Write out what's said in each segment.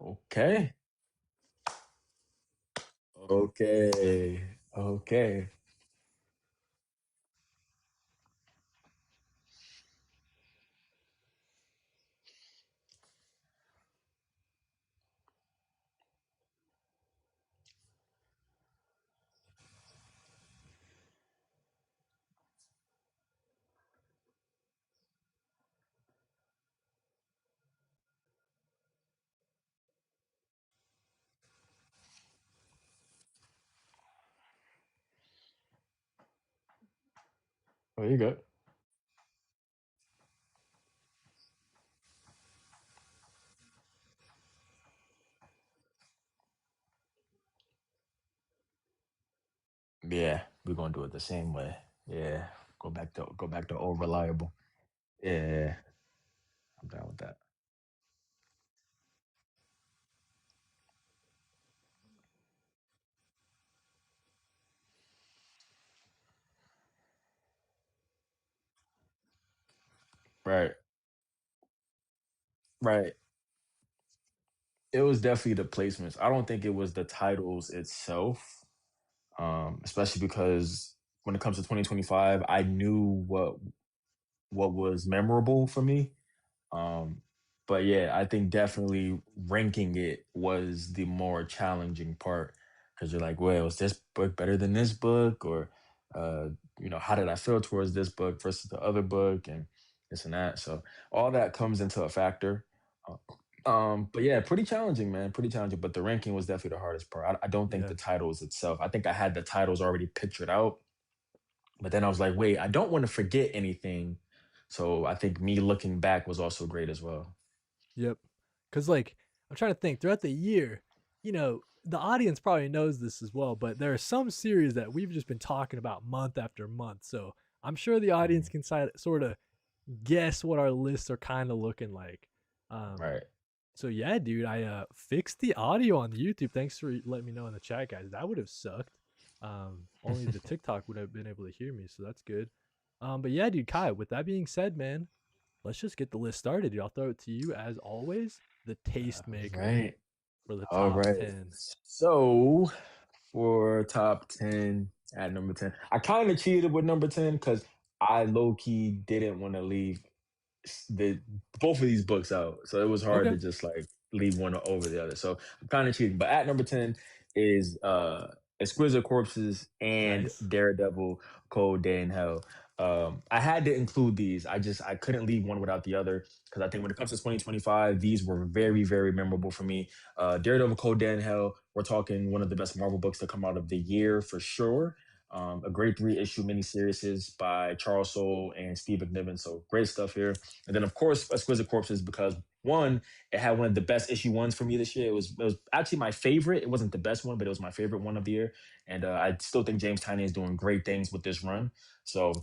Okay. Okay. Okay. Oh, you good. Yeah, we're gonna do it the same way. Yeah. Go back to old reliable. Yeah, I'm down with that. Right. Right. It was definitely the placements. I don't think it was the titles itself. Especially because when it comes to 2025, I knew what was memorable for me. Um, but yeah, I think definitely ranking it was the more challenging part because you're like, well, is this book better than this book? Or, uh, how did I feel towards this book versus the other book and this and that? So all that comes into a factor. Uh, but yeah, pretty challenging, man. Pretty challenging. But the ranking was definitely the hardest part. I don't think Yeah. the titles itself. I think I had the titles already pictured out, but then I was like, wait, I don't want to forget anything. So I think me looking back was also great as well. Yep. Because like I'm trying to think throughout the year, the audience probably knows this as well, but there are some series that we've just been talking about month after month. So I'm sure the audience Mhm. can sort of guess what our lists are kind of looking like. Um, Right. so yeah, dude, I fixed the audio on YouTube. Thanks for letting me know in the chat, guys. That would have sucked. Only the TikTok would have been able to hear me, so that's good. But yeah, dude, Kai. With that being said, man, let's just get the list started, dude. I'll throw it to you as always, the All tastemaker right. for the All top right. 10. So for top 10 at number 10, I kind of cheated with number 10 because I low key didn't want to leave the both of these books out. So it was hard Okay. to just like leave one over the other. So I'm kind of cheating. But at number 10 is Exquisite Corpses and Nice. Daredevil Cold Day in Hell. I had to include these. I couldn't leave one without the other because I think when it comes to 2025, these were very, very memorable for me. Daredevil Cold Day in Hell, we're talking one of the best Marvel books to come out of the year for sure. A great three-issue miniseries by Charles Soule and Steve McNiven. So great stuff here. And then, of course, Exquisite Corpses because one, it had one of the best issue ones for me this year. It was actually my favorite. It wasn't the best one, but it was my favorite one of the year. And I still think James Tynion is doing great things with this run. So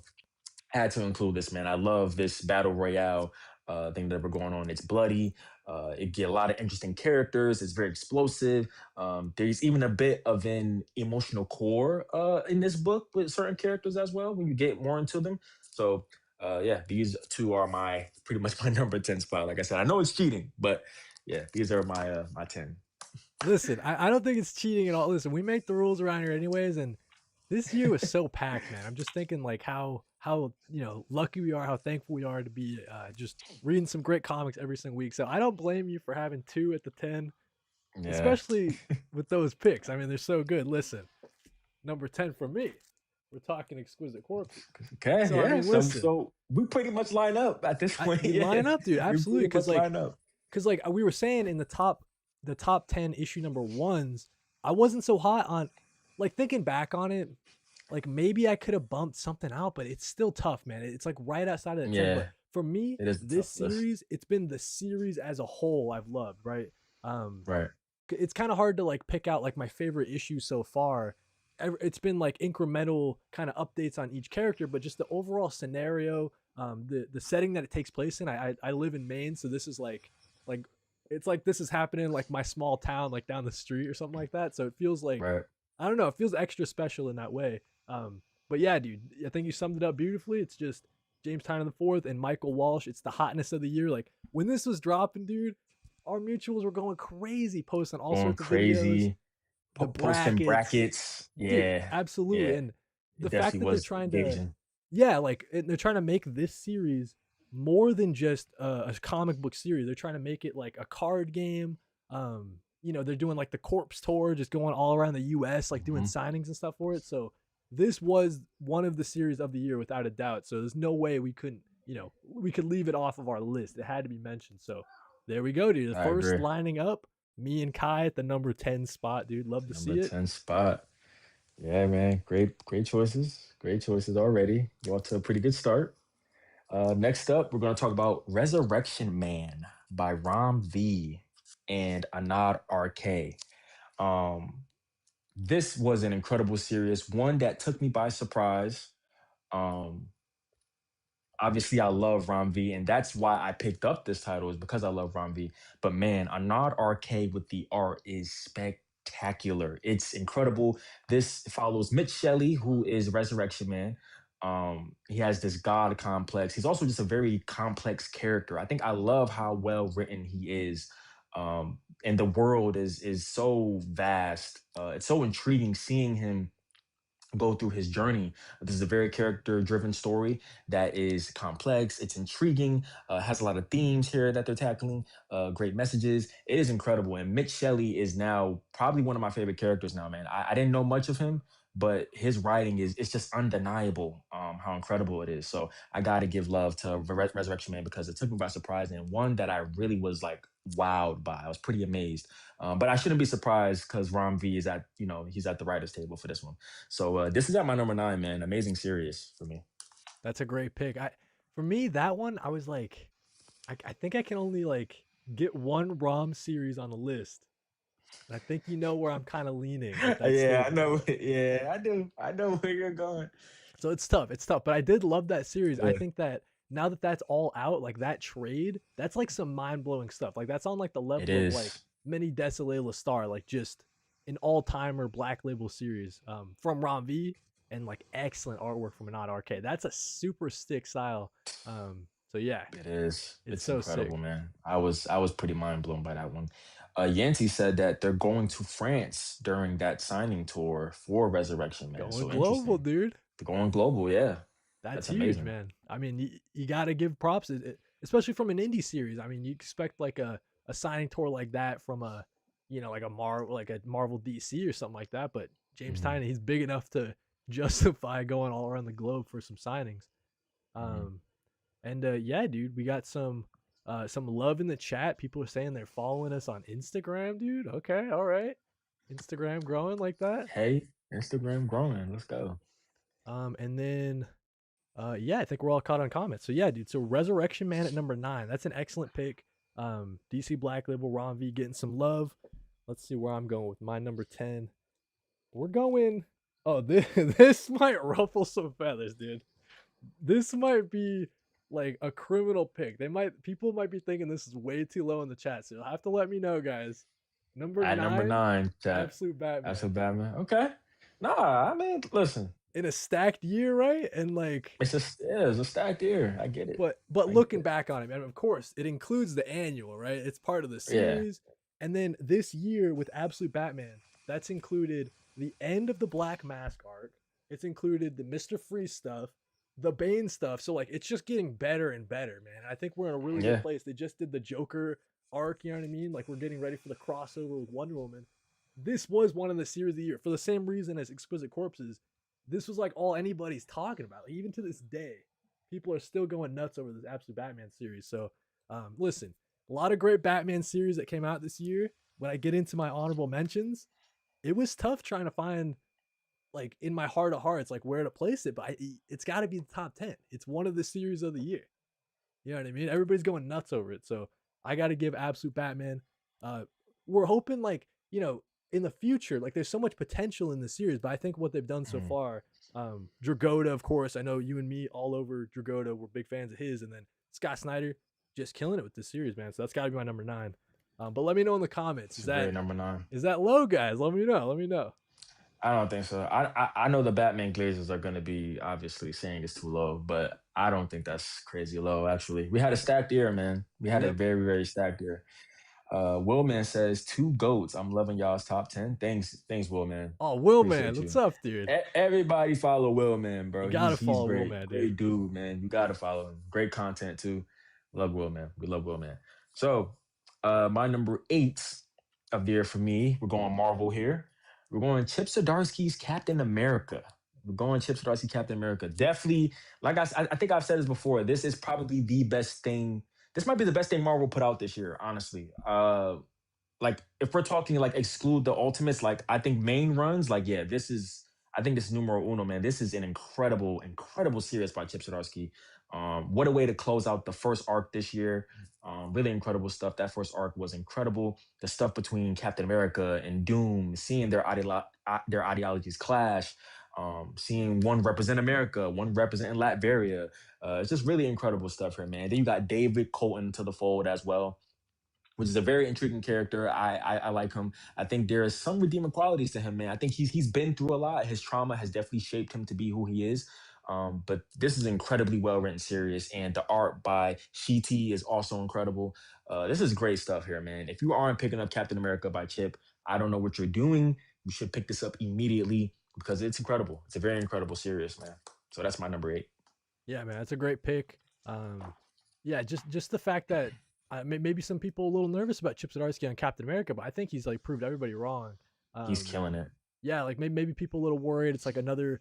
had to include this, man. I love this battle royale thing that we're going on. It's bloody. It get a lot of interesting characters. It's very explosive. There's even a bit of an emotional core in this book with certain characters as well when you get more into them. So yeah, these two are my pretty much my number 10 spot. Like I said, I know it's cheating, but yeah, these are my 10. Listen, I don't think it's cheating at all. Listen, we make the rules around here anyways, and this year was so packed, man. I'm just thinking like how lucky we are, how thankful we are to be just reading some great comics every single week. So I don't blame you for having two at the 10, Yeah. especially with those picks. I mean, they're so good. Listen, number 10 for me, we're talking Exquisite Corpses. Okay. So I Yeah. mean, So listen, so we pretty much line up at this point. we Yeah, line up, dude. we Absolutely, pretty because much line up. we were saying in the top 10 issue number ones, I wasn't so hot on, like, thinking back on it, like maybe I could have bumped something out, but it's still tough, man. It's like right outside of the 10. But Yeah. for me, It is a this tough list. series, it's been the series as a whole I've loved, right? Um, Right. it's kind of hard to like pick out like my favorite issue so far. It's been like incremental kind of updates on each character, but just the overall scenario, the setting that it takes place in. I live in Maine, so this is like it's like this is happening like my small town, like down the street or something like that. So it feels like, Right. I don't know, it feels extra special in that way. But yeah, dude, I think you summed it up beautifully. It's just James Tynan the fourth and Michael Walsh. It's the hotness of the year. Like when this was dropping, dude, our mutuals were going crazy, posting all Going sorts of videos, crazy. the Posting brackets, brackets. dude, Yeah. absolutely. Yeah. And It the fact definitely that they're was trying to, engaging. yeah, like they're trying to make this series more than just a comic book series. They're trying to make it like a card game. They're doing like the corpse tour, just going all around the US, like doing Hmm. signings and stuff for it. So this was one of the series of the year without a doubt. So there's no way we couldn't, we could leave it off of our list. It had to be mentioned. So there we go, dude. The I first agree. lining up, me and Kai at the number 10 spot, dude. Love to Number see it. 10 spot. Yeah, man. Great choices. Great choices already. You off to a pretty good start. Next up, we're going to talk about Resurrection Man by Rom V and Anad RK. Um, this was an incredible series, one that took me by surprise. Um, Obviously I love Rom V, and that's why I picked up this title is because I love Rom V. But man, Anad RK with the art is spectacular. It's incredible. This follows Mitch Shelley, who is Resurrection Man. He has this god complex. He's also just a very complex character. I think I love how well written he is. And the world is so vast. It's so intriguing seeing him go through his journey. This is a very character driven story that is complex. It's intriguing, has a lot of themes here that they're tackling, great messages. It is incredible. And Mitch Shelley is now probably one of my favorite characters now, man. I didn't know much of him, but his writing is it's just undeniable how incredible it is. So I got to give love to Resurrection Man because it took me by surprise and one that I really was like wowed by. I was pretty amazed. But I shouldn't be surprised because Rom V is at, he's at the writer's table for this one. So this is at my number 9, man. Amazing series for me. That's a great pick. For me, that one, I was like, I think I can only like get one ROM series on the list. And I think you know where I'm kind of leaning with that Yeah, I statement. know. Yeah, I do. I know where you're going. So it's tough. It's tough. But I did love that series. I Yeah, think that now that that's all out, like that trade, that's like some mind blowing stuff. Like that's on like the it level of like is. Mini Desolela Star, like just an all timer Black Label series from Ron V and like excellent artwork from Anad RK. That's a super stick style. So yeah, It is. it's It's so incredible, sick. man. I was pretty mind blown by that one. Yancy said that they're going to France during that signing tour for Resurrection Man. Going So global, interesting. dude. They're going global. Yeah, That's that's huge, amazing. man. I mean, you got to give props, especially from an indie series. I mean, you expect like a signing tour like that from a, like a Marvel DC or something like that. But James Hmm. Tynion, he's big enough to justify going all around the globe for some signings. Hmm. Um, and yeah, dude, we got some love in the chat. People are saying they're following us on Instagram, dude. Okay, all right, Instagram growing like that. Hey, Instagram growing. Let's go. And then yeah, I think we're all caught on comments. So yeah, dude. So Resurrection Man at number 9. That's an excellent pick. DC Black Label Ron V getting some love. Let's see where I'm going with my number 10. We're going. Oh, this might ruffle some feathers, dude. This might be like a criminal pick. People might be thinking this is way too low in the chat. So you'll have to let me know, guys. Number At number 9, 9, chat. Absolute That's Batman. a Batman. Okay. Nah, I mean, listen. In a stacked year, right? And like It's a stacked year. I get it. but I get looking it. back on it, man, of course, it includes the annual, right? It's part of the Yeah. series. And then this year with Absolute Batman, that's included the end of the Black Mask arc. It's included the Mr. Freeze stuff, the Bane stuff. So like it's just getting better and better, man. I think we're in a really good Yeah. place. They just did the Joker arc, you know what I mean? Like we're getting ready for the crossover with Wonder Woman. This was one of the series of the year for the same reason as Exquisite Corpses. This was like all anybody's talking about. Like, even to this day, people are still going nuts over this Absolute Batman series. So, listen, a lot of great Batman series that came out this year. When I get into my honorable mentions, it was tough trying to find, like, in my heart of hearts, like where to place it. But it's got to be the top 10. It's one of the series of the year. You know what I mean? Everybody's going nuts over it. So I got to give Absolute Batman. Uh, we're hoping, like, in the future, like, there's so much potential in the series, but I think what they've done so Mhm. far, Dragoda, of course, I know you and me all over Dragoda. We're big fans of his. And then Scott Snyder just killing it with this series, man. So that's got to be my number 9. But let me know in the comments. It's a great number 9. Is that low, guys? Let me know. Let me know. I don't think so. I know the Batman Glazers are gonna be obviously saying it's too low, but I don't think that's crazy low. Actually, we had a stacked year, man. We had a Yep. very very stacked year. Willman says two goats. I'm loving y'all's top 10. Thanks, Willman. Oh, Will man, Appreciate what's you. up, dude? Everybody follow Willman, You bro. gotta He's follow Will great, man, dude. great dude, man. You gotta follow him. Great content too. Love Willman. We love Willman. So, my number 8 of the year for me, we're going Marvel here. We're going Chip Zdarsky's Captain America. We're going Chip Zdarsky Captain America. Definitely, like I think I've said this before. This is probably the best thing. This might be the best thing Marvel put out this year, honestly. Like if we're talking like exclude the ultimates, like I think main runs, like yeah, this is I think this is numero uno, man. This is an incredible, incredible series by Chip Zdarsky. What a way to close out the first arc this year. Really incredible stuff. That first arc was incredible. The stuff between Captain America and Doom, seeing their ideologies clash, seeing one represent America, one representing Latveria. It's just really incredible stuff here, man. Then you got David Colton to the fold as well, which is a very intriguing character. I like him. I think there is some redeeming qualities to him, man. I think he's been through a lot. His trauma has definitely shaped him to be who he is. But this is incredibly well written series, and the art by Shiti is also incredible. This is great stuff here, man. If you aren't picking up Captain America by Chip, I don't know what you're doing. You should pick this up immediately because it's incredible. It's a very incredible series, man. So that's my number 8. Yeah, man, that's a great pick. Yeah, just the fact that maybe some people a little nervous about Chip Zdarsky on Captain America, but I think he's like proved everybody wrong. He's Um, killing it. yeah, like maybe people a little worried. It's like another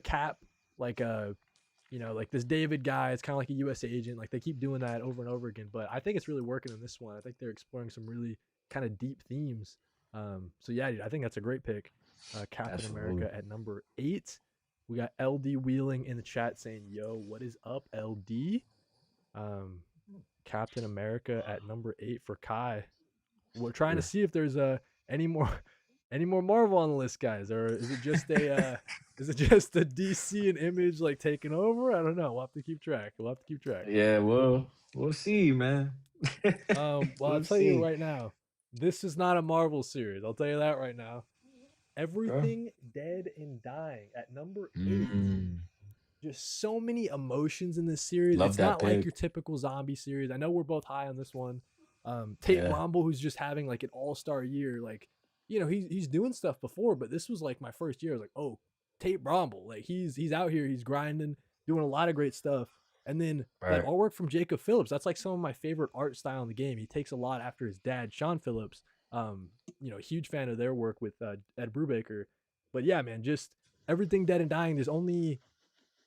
Cap, like like this David guy. It's kind of like a U.S. agent. Like they keep doing that over and over again. But I think it's really working in this one. I think they're exploring some really kind of deep themes. So yeah, dude, I think that's a great pick. Captain Absolutely. America at number 8. We got LD Wheeling in the chat saying, "Yo, what is up, LD?" Um, Captain America at number 8 for Kai. We're trying to Yeah. see if there's any more any more Marvel on the list, guys, or is it just a is it just the DC and Image like taking over? I don't know. We'll have to keep track. We'll have to keep track. Yeah, well, we'll see, man. Well, I'll We'll tell you see. right now, this is not a Marvel series. I'll tell you that right now. Okay. Everything Dead and Dying at number 8. Mm, Just so many emotions in this series. love It's that not like pick. your typical zombie series. I know we're both high on this one. Tate Yeah, Bromble, who's just having like an all-star year, like he's doing stuff before, but this was like my first year. I was like, oh, Tate Bromble, like he's out here, he's grinding, doing a lot of great stuff. And then that right. artwork from Jacob Phillips, that's like some of my favorite art style in the game. He takes a lot after his dad, Sean Phillips. Huge fan of their work with Ed Brubaker. But yeah, man, just everything Dead and Dying. There's only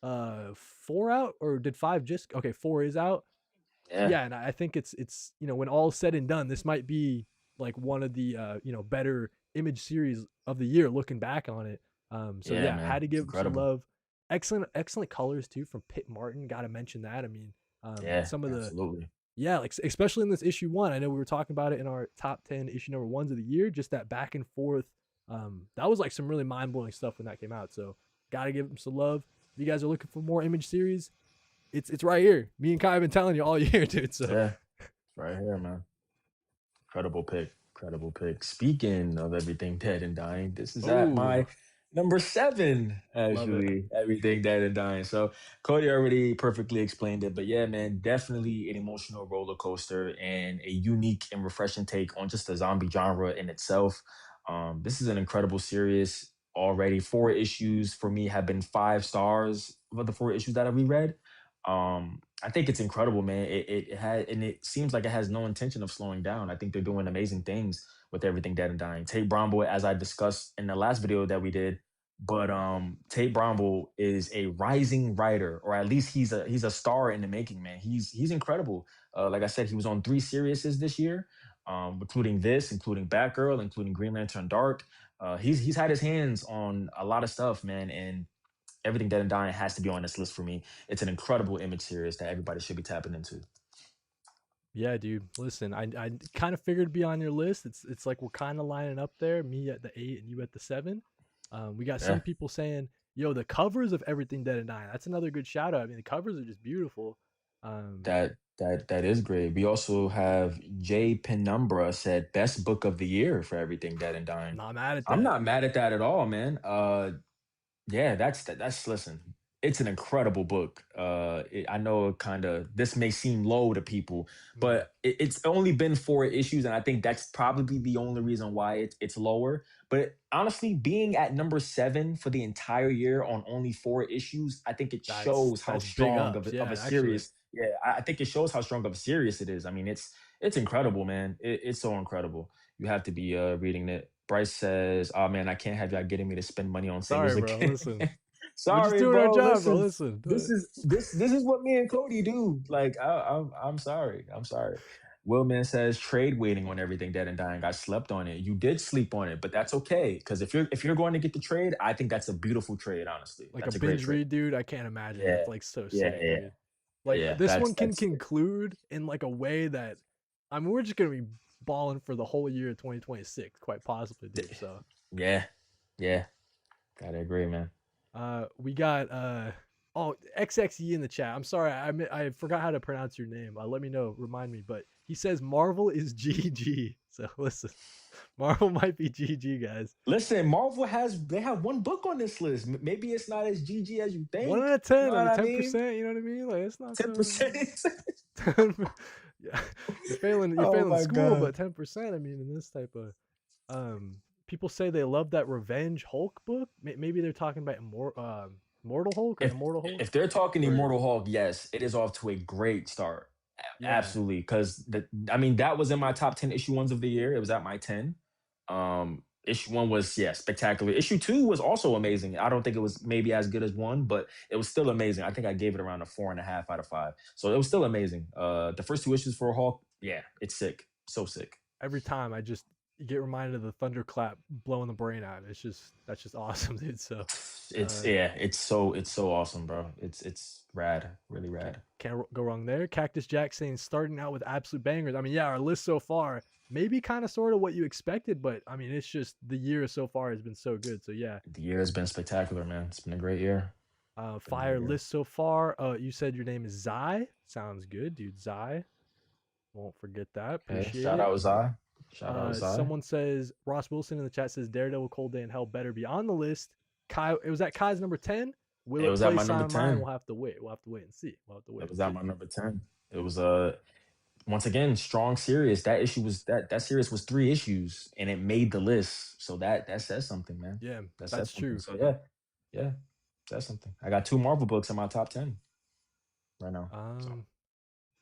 4 out, or did 5 just okay, 4 is out. Yeah, Yeah, and I think it's when all's said and done, this might be like one of the better Image series of the year looking back on it. So yeah, yeah, man. had to It's give him some incredible. love. Excellent colors too from Pitt Martin, got to mention that. I mean, Yeah, some of the absolutely. yeah, like especially in this issue 1, I know we were talking about it in our top 10 issue number 1s of the year, just that back and forth. That was like some really mind-blowing stuff when that came out. So, got to give him some love. If you guys are looking for more Image series, it's right here. Me and Kai have been telling you all year, dude. So, Yeah, right here, man. Incredible pick. Incredible pick. Speaking of everything dead and dying, this is at my oh, number 7, love it. actually. Everything dead and dying. So Cody already perfectly explained it. But yeah, man, definitely an emotional roller coaster and a unique and refreshing take on just the zombie genre in itself. This is an incredible series already. 4 issues for me have been 5 stars of the 4 issues that I reread. I think it's incredible, man. It had and it seems like it has no intention of slowing down. I think they're doing amazing things with everything dead and dying. Tate Bromble, as I discussed in the last video that we did, but Tate Bromble is a rising writer, or at least he's a star in the making, man. He's incredible. Like I said, he was on 3 series this year, including this, including Batgirl, including Green Lantern Dark. He's had his hands on a lot of stuff, man, and everything dead and dying has to be on this list for me. It's an incredible Image series that everybody should be tapping into. Yeah, dude. Listen, I kind of figured it'd be on your list. It's like we're kind of lining up there. Me at the 8 and you at the 7. We got some Yeah, people saying, "Yo, the covers of Everything Dead and Dying." That's another good shout out. I mean, the covers are just beautiful. Um, That is great. We also have Jay Penumbra said best book of the year for Everything Dead and Dying. Not mad at I'm that. not mad at that at all, man. Yeah, that's listen. It's an incredible book. I know kind of this may seem low to people, Mm, but it's only been 4 issues, and I think that's probably the only reason why it's lower. But honestly, being at number 7 for the entire year on only 4 issues, I think it shows how that's big strong ups. of Yeah, a actually, serious. Yeah, I think it shows how strong of a serious it is. I mean, it's incredible, man. It's so incredible. You have to be reading it. Bryce says, "Oh man, I can't have y'all getting me to spend money on singles sorry, bro. again." Listen, we're just Sorry, doing our bro. job, bro. Listen, Listen, this is what me and Cody do. Like, I'm sorry. I'm sorry. Willman says trade waiting on Everything Dead and Dying. I slept on it. You did sleep on it, but that's okay. Because if you're going to get the trade, I think that's a beautiful trade. Honestly, like a that's a great binge trade. read, dude. I can't imagine. Yeah, That's like so yeah, sick, yeah, dude. Like yeah. this one can That's sick. conclude in like a way that I mean, we're just gonna be balling for the whole year of 2026, quite possibly, dude. So, Yeah, yeah. Gotta agree, man. we got oh XXE in the chat. I'm sorry, I forgot how to pronounce your name. Let me know, remind me. But he says Marvel is GG. So listen, Marvel might be GG, guys. Listen, Marvel has they have one book on this list. Maybe it's not as GG as you One think. out of You know 10 out what of I mean? 10%. You know what I mean? Like it's not so. 10%. Yeah, you're Oh failing my school, but god. 10%. I mean, in this type of people say they love that Revenge Hulk book. Maybe they're talking about Mortal Hulk or If Immortal Hulk, if they're talking or Immortal Hulk, yes, it is off to a great start. yeah, Absolutely, because the I mean that was in my top 10 issue ones of the year. It was at my 10. Issue one was yeah spectacular. Issue two was also amazing. I don't think it was maybe as good as one, but it was still amazing. I think I gave it around a 4.5 out of 5. So it was still amazing. The first 2 issues for Hulk, yeah, it's sick, so sick. every time I just get reminded of the thunderclap blowing the brain out. It's just that's just awesome, dude. So, It's uh, yeah, it's so awesome, bro. It's rad, really rad. can't go wrong there. Cactus Jack saying starting out with absolute bangers. I mean, yeah, our list so far maybe kind of sort of what you expected, but I mean, it's just the year so far has been so good. So yeah, The year has been spectacular, man. It's been a great year. Been a great fire year. list so far. You said your name is Zai. Sounds good, dude. Zai. Won't forget that. Hey, Appreciate shout it. out Zai. Shout out Zai. Someone says Ross Wilson in the chat says Daredevil, Cold Day, and Hell better be on the list. Kai, it was at Kai's number 10. Will It it was at my place number on mine? We'll 10. have to wait. We'll have to wait and see. We'll have to wait It and was at see. my number 10. It was once again strong series. That issue was that series was 3 issues and it made the list. So that says something, man. Yeah, That says that's something. true. So yeah, yeah, says something. I got 2 Marvel books in my top 10 right now. So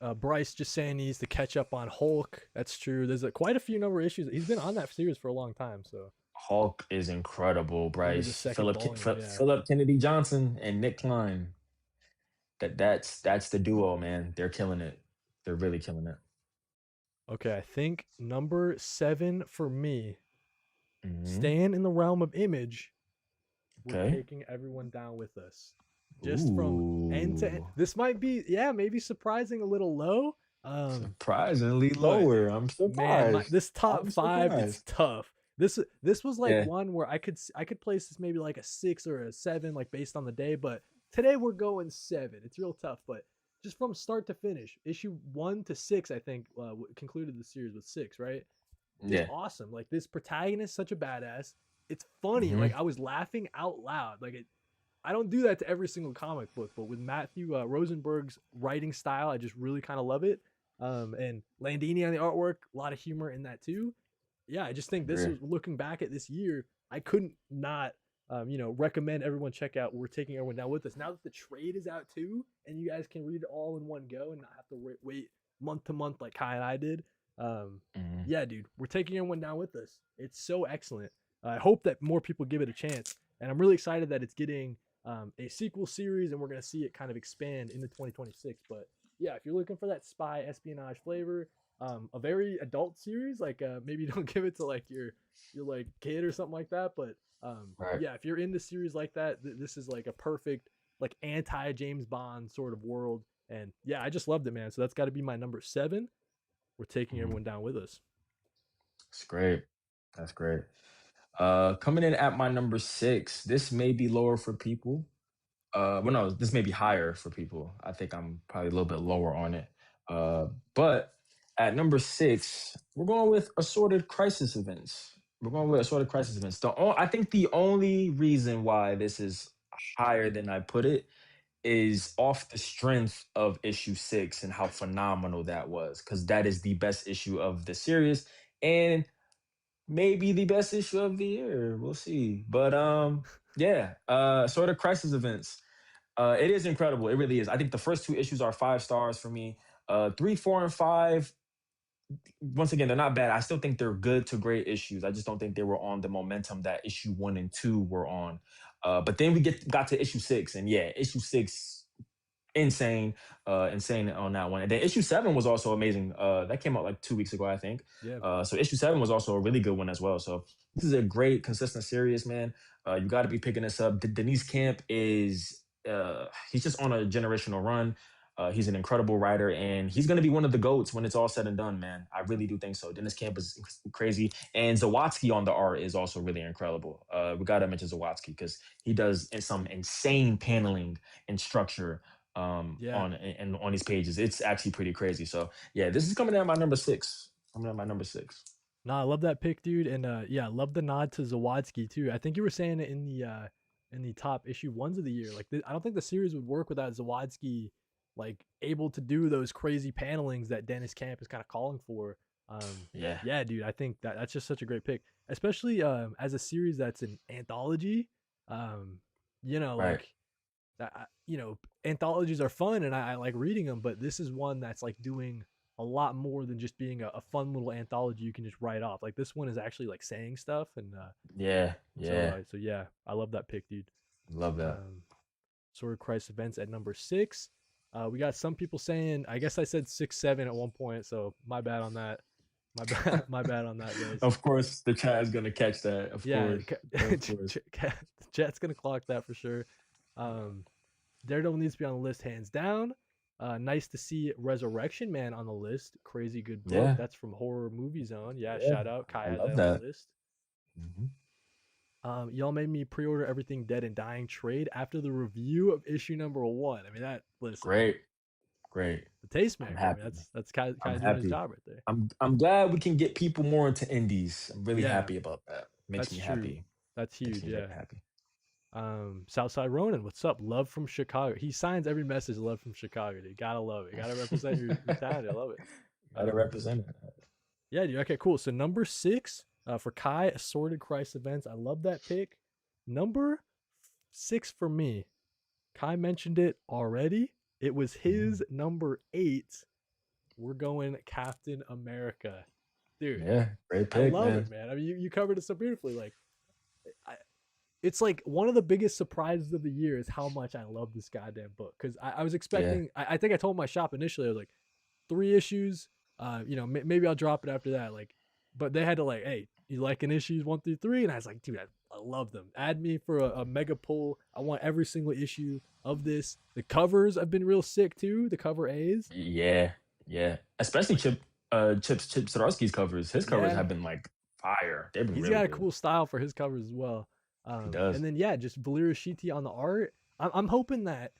Um, Bryce just saying he needs to catch up on Hulk. That's true. There's quite a few number of issues. He's been on that series for a long time, so Hulk is incredible, maybe the Bryce. second volume. Yeah. Philip Kennedy Johnson and Nick Klein. That's the duo, man. They're killing it. They're really killing it. Okay, I think number 7 for me, Hmm. staying in the realm of Image. We're Okay. taking everyone down with us. Just from end to end. Ooh. This might be, yeah, maybe surprising a little low. Surprisingly But lower. I'm man, surprised. this top I'm 5, it's surprised. tough. This was like Yeah. one where I could place this maybe like a 6 or a 7, like based on the day. But today we're going 7. It's real tough, but just from start to finish, issue 1 to 6, I think concluded the series with 6, right? Just Yeah. awesome. Like this protagonist, such a badass. It's funny. Like Hmm. I was laughing out loud. I don't do that to every single comic book, but with Matthew Rosenberg's writing style, I just really kind of love it. And Landini on the artwork, a lot of humor in that too. Yeah, I just think this Agree. was looking back at this year, I couldn't not, recommend everyone check out. We're taking everyone down with us now that the trade is out too, and you guys can read it all in one go and not have to wait month to month like Kai and I did. Um, Hmm. yeah, dude, we're taking everyone down with us. It's so excellent. I hope that more people give it a chance, and I'm really excited that it's getting a sequel series, and we're going to see it kind of expand into 2026. But yeah, if you're looking for that spy espionage flavor, a very adult series, like maybe don't give it to like your like kid or something like that. But Right. yeah, if you're into series like that, this is like a perfect like anti James Bond sort of world. And yeah, I just loved it, man. So that's got to be my number 7. We're taking Mhm. everyone down with us. That's great. That's great. Coming in at my number 6. This may be lower for people. Well, no, this may be higher for people. I think I'm probably a little bit lower on it. But at number six, we're going with assorted crisis events. We're going with assorted crisis events. I think the only reason why this is higher than I put it is off the strength of issue six and how phenomenal that was, because that is the best issue of the series and maybe the best issue of the year. We'll see. But yeah, sort of crisis events. It is incredible. It really is. I think the first two issues are 5 stars for me. Three, four, and five, once again, they're not bad. I still think they're good to great issues. I just don't think they were on the momentum that issue one and two were on. But then we got to issue six, and yeah, issue six, insane, insane on that one. And then issue seven was also amazing. That came out like 2 weeks ago, I think. Yeah. So issue seven was also a really good one as well. So this is a great, consistent series, man. You got to be picking this up. Denise Camp is he's just on a generational run. He's an incredible writer, and he's going to be one of the goats when it's all said and done, man. I really do think so. Dennis Camp is crazy, and Zawadzki on the art is also really incredible. We got to mention Zawadzki because he does some insane paneling and structure Yeah. on these pages. It's actually pretty crazy. So yeah, this is coming in at my number six. Coming in at my number six. No, I love that pick, dude, and yeah, love the nod to Zawadzki too. I think you were saying it in the top issue ones of the year. Like, I don't think the series would work without Zawadzki, like able to do those crazy panelings that Dennis Camp is kind of calling for. Yeah, Yeah, dude, I think that's just such a great pick, especially as a series that's an anthology. Um, you know, right. like you know, anthologies are fun and I like reading them, but this is one that's like doing a lot more than just being a fun little anthology you can just write off. Like this one is actually like saying stuff, and Yeah, yeah. so yeah, I love that pick, dude. Love that. Um, Sword of Christ events at number six. We got some people saying, I guess I said 6, 7 at one point, so my bad on that. My bad, my bad on that, guys. Of course, the chat is gonna catch that. Of Yeah, course, of course. chat's gonna clock that for sure. Um, Daredevil needs to be on the list, hands down. Nice to see Resurrection Man on the list. Crazy good book. Yeah, That's from Horror Movie Zone. Yeah, yeah. shout out. Kai I had that love on the that. list. Mhm. Y'all made me pre-order Everything Dead and Dying trade after the review of issue number one. I mean, that listen, Great, great. the I'm tastemaker. I mean, happy. that's Kai, I'm Kai doing his happy. job right there. I'm glad we can get people more into indies. I'm really Yeah, happy about that. Makes that's me true. happy. That's Makes huge. me very Yeah. happy. Southside Ronin, what's up? Love from Chicago. He signs every message. Love from Chicago, dude. Gotta love it. Gotta represent your town. I love it. Gotta Um, represent it. Yeah, dude. Okay, cool. So number six for Kai, Assorted Christ events. I love that pick. Number six for me. Kai mentioned it already. It was Mhm. his number eight. We're going Captain America, dude. Yeah, great I pick, love man. it, man. I mean, you covered it so beautifully. Like, I, it's like one of the biggest surprises of the year is how much I love this goddamn book. Because I was Yeah, expecting, I think I told my shop initially, I was like, 3 issues. You know, maybe I'll drop it after that. Like, but they had to like, hey, you liking issues 1 through 3? And I was like, dude, I love them. Add me for a mega pull. I want every single issue of this. The covers have been real sick too. The cover A's, yeah, yeah. Especially like, Chip Zdarsky's covers. His covers yeah, have been like fire. They've been he's really got a good. cool style for his covers as well. He And does. then yeah, just Valeria Shiti on the art. I'm hoping that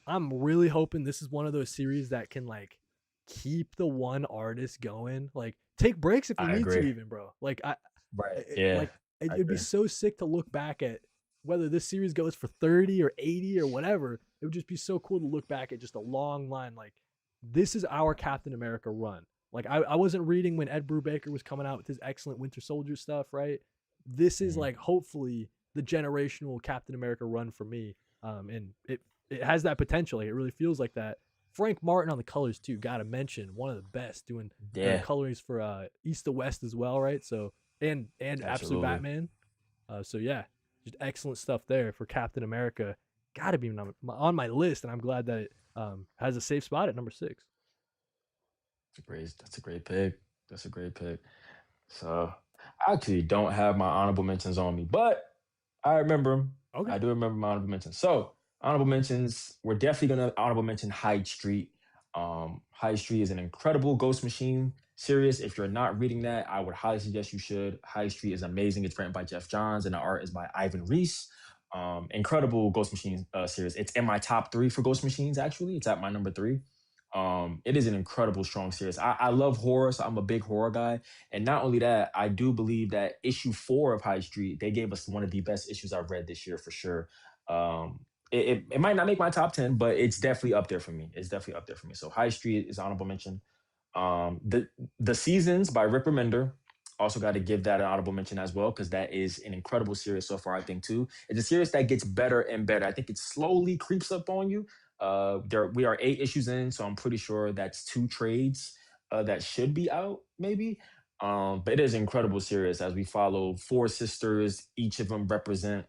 I'm really hoping this is one of those series that can like keep the one artist going. Like take breaks if you I need to, agree. even bro. Like Right. Yeah, like I it'd be agree. so sick to look back at whether this series goes for 30 or 80 or whatever. It would just be so cool to look back at just a long line. Like this is our Captain America run. Like I wasn't reading when Ed Brubaker was coming out with his excellent Winter Soldier stuff, right? This is Mhm. like hopefully the generational Captain America run for me. And it has that potential. Like, it really feels like that. Frank Martin on the colors too. Got to mention one of the best doing Yeah, colorings for East to West as well, right? So and Absolute absolutely. Batman. So yeah, just excellent stuff there for Captain America. Got to be on my list, and I'm glad that it has a safe spot at number six. That's a great pick. That's a great pick. So I actually don't have my honorable mentions on me, but I remember them. Okay. I do remember my honorable mentions. So honorable mentions, we're definitely gonna honorable mention Hyde Street. Hyde Street is an incredible Ghost Machine series. If you're not reading that, I would highly suggest you should. Hyde Street is amazing. It's written by Jeff Johns, and the art is by Ivan Reese. Incredible Ghost Machine series. It's in my top three for Ghost Machines. Actually, it's at my number three. It is an incredible, strong series. I love horror, so I'm a big horror guy. And not only that, I do believe that issue 4 of High Street, they gave us one of the best issues I've read this year for sure. It might not make my top 10, but it's definitely up there for me. It's definitely up there for me. So High Street is honorable mention. The Seasons by Rick Remender. Also got to give that an honorable mention as well because that is an incredible series so far. I think too. It's a series that gets better and better. I think it slowly creeps up on you. There we are 8 issues in, so I'm pretty sure that's 2 trades that should be out maybe. But it is an incredible series as we follow 4 sisters. Each of them represent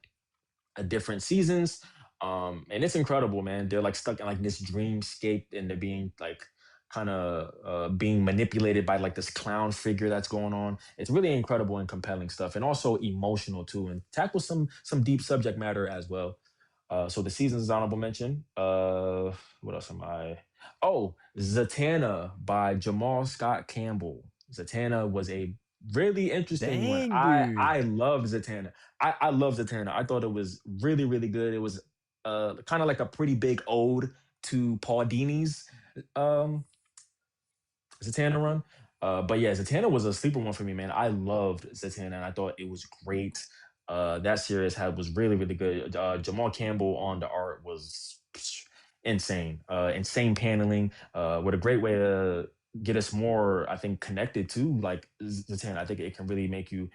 a different seasons. And it's incredible, man. They're like stuck in like this dreamscape and they're being like kind of being manipulated by like this clown figure that's going on. It's really incredible and compelling stuff, and also emotional too, and tackles some deep subject matter as well. So the seasons is honorable mention. What else am I? Oh, Zatanna by Jamal Scott Campbell. Zatanna was a really interesting one. Dang, I dude. love Zatanna. I love Zatanna. I thought it was really really good. It was kind of like a pretty big ode to Paul Dini's um, Zatanna run. But yeah, Zatanna was a sleeper one for me, man. I loved Zatanna, and I thought it was great. That series was really really good. Jamal Campbell on the art was insane, insane paneling. What a great way to get us more, I think, connected to like Zatanna. I think it can really make you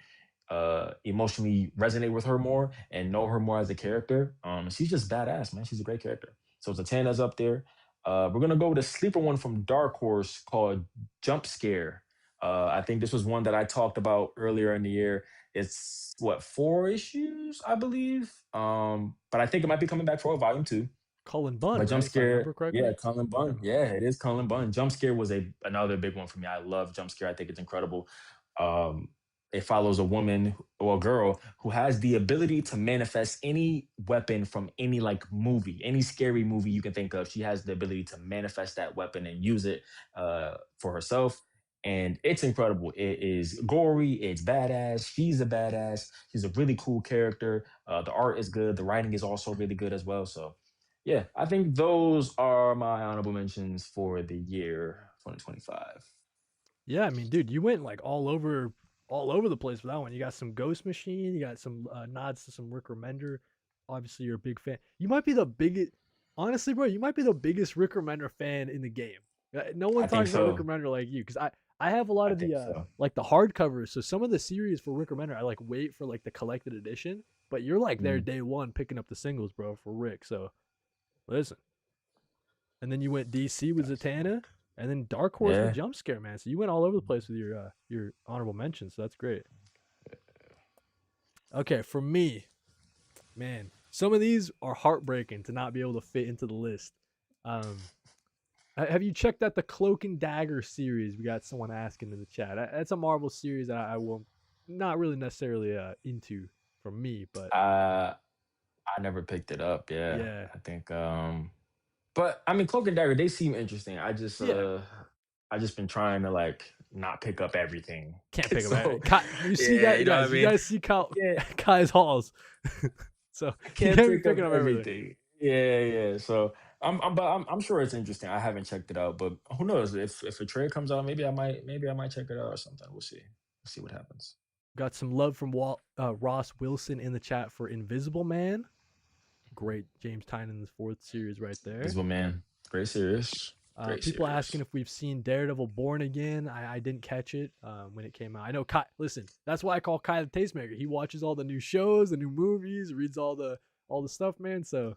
emotionally resonate with her more and know her more as a character. She's just badass, man. She's a great character. So Zatanna's up there. We're gonna go with a sleeper one from Dark Horse called Jump Scare. I think this was one that I talked about earlier in the year. It's what 4 issues, I believe. But I think it might be coming back for a volume 2. Cullen Bunn, But Jump right? If I remember Scare, yeah, correctly. Cullen Yeah. Bunn. Yeah, it is Cullen Bunn. Jump Scare was a another big one for me. I love Jump Scare. I think it's incredible. Um, it follows a woman or a girl who has the ability to manifest any weapon from any like movie, any scary movie you can think of. She has the ability to manifest that weapon and use it for herself. And it's incredible. It is gory. It's badass. She's a badass. She's a really cool character. The art is good. The writing is also really good as well. So yeah, I think those are my honorable mentions for the year 2025. Yeah, I mean, dude, you went like all over the place with that one. You got some Ghost Machine, you got some nods to some Rick Remender. Obviously, you're a big fan. You might be the biggest, honestly, bro. You might be the biggest Rick Remender fan in the game. No one I think talks about Rick so. Remender like you, because I have a lot I of the think so. like the hardcovers. So some of the series for Rick Remender, I like wait for like the collected edition. But you're like there Mm, day one picking up the singles, bro, for Rick. So listen, and then you went DC with gotcha. Zatanna, and then Dark Horse with Yeah. Jump Scare, man. So you went all over the place with your honorable mentions. So that's great. Okay, for me, man, some of these are heartbreaking to not be able to fit into the list. Um, have you checked out the Cloak and Dagger series? We got someone asking in the chat. That's a Marvel series that I will not really necessarily into for me, but Uh, I never picked it up. Yeah. yeah, I think but I mean Cloak and Dagger, they seem interesting. yeah, I just been trying to like not pick up everything. can't pick up. So You see, yeah, you know what I you mean? guys see Yeah, Kai's halls, so I you can't can't be pick up picking up everything. everything. Yeah, yeah. So I'm sure it's interesting. I haven't checked it out, but who knows? If a trade comes out, maybe I might check it out or something. We'll see. We'll see what happens. Got some love from Ross Wilson in the chat for Invisible Man. Great James Tynan's fourth series right there. Invisible Man, great series. Great People asking series. if we've seen Daredevil Born Again. I didn't catch it when it came out. I know Kai. Listen, that's why I call Kai the tastemaker. He watches all the new shows, the new movies, reads all the stuff, man. So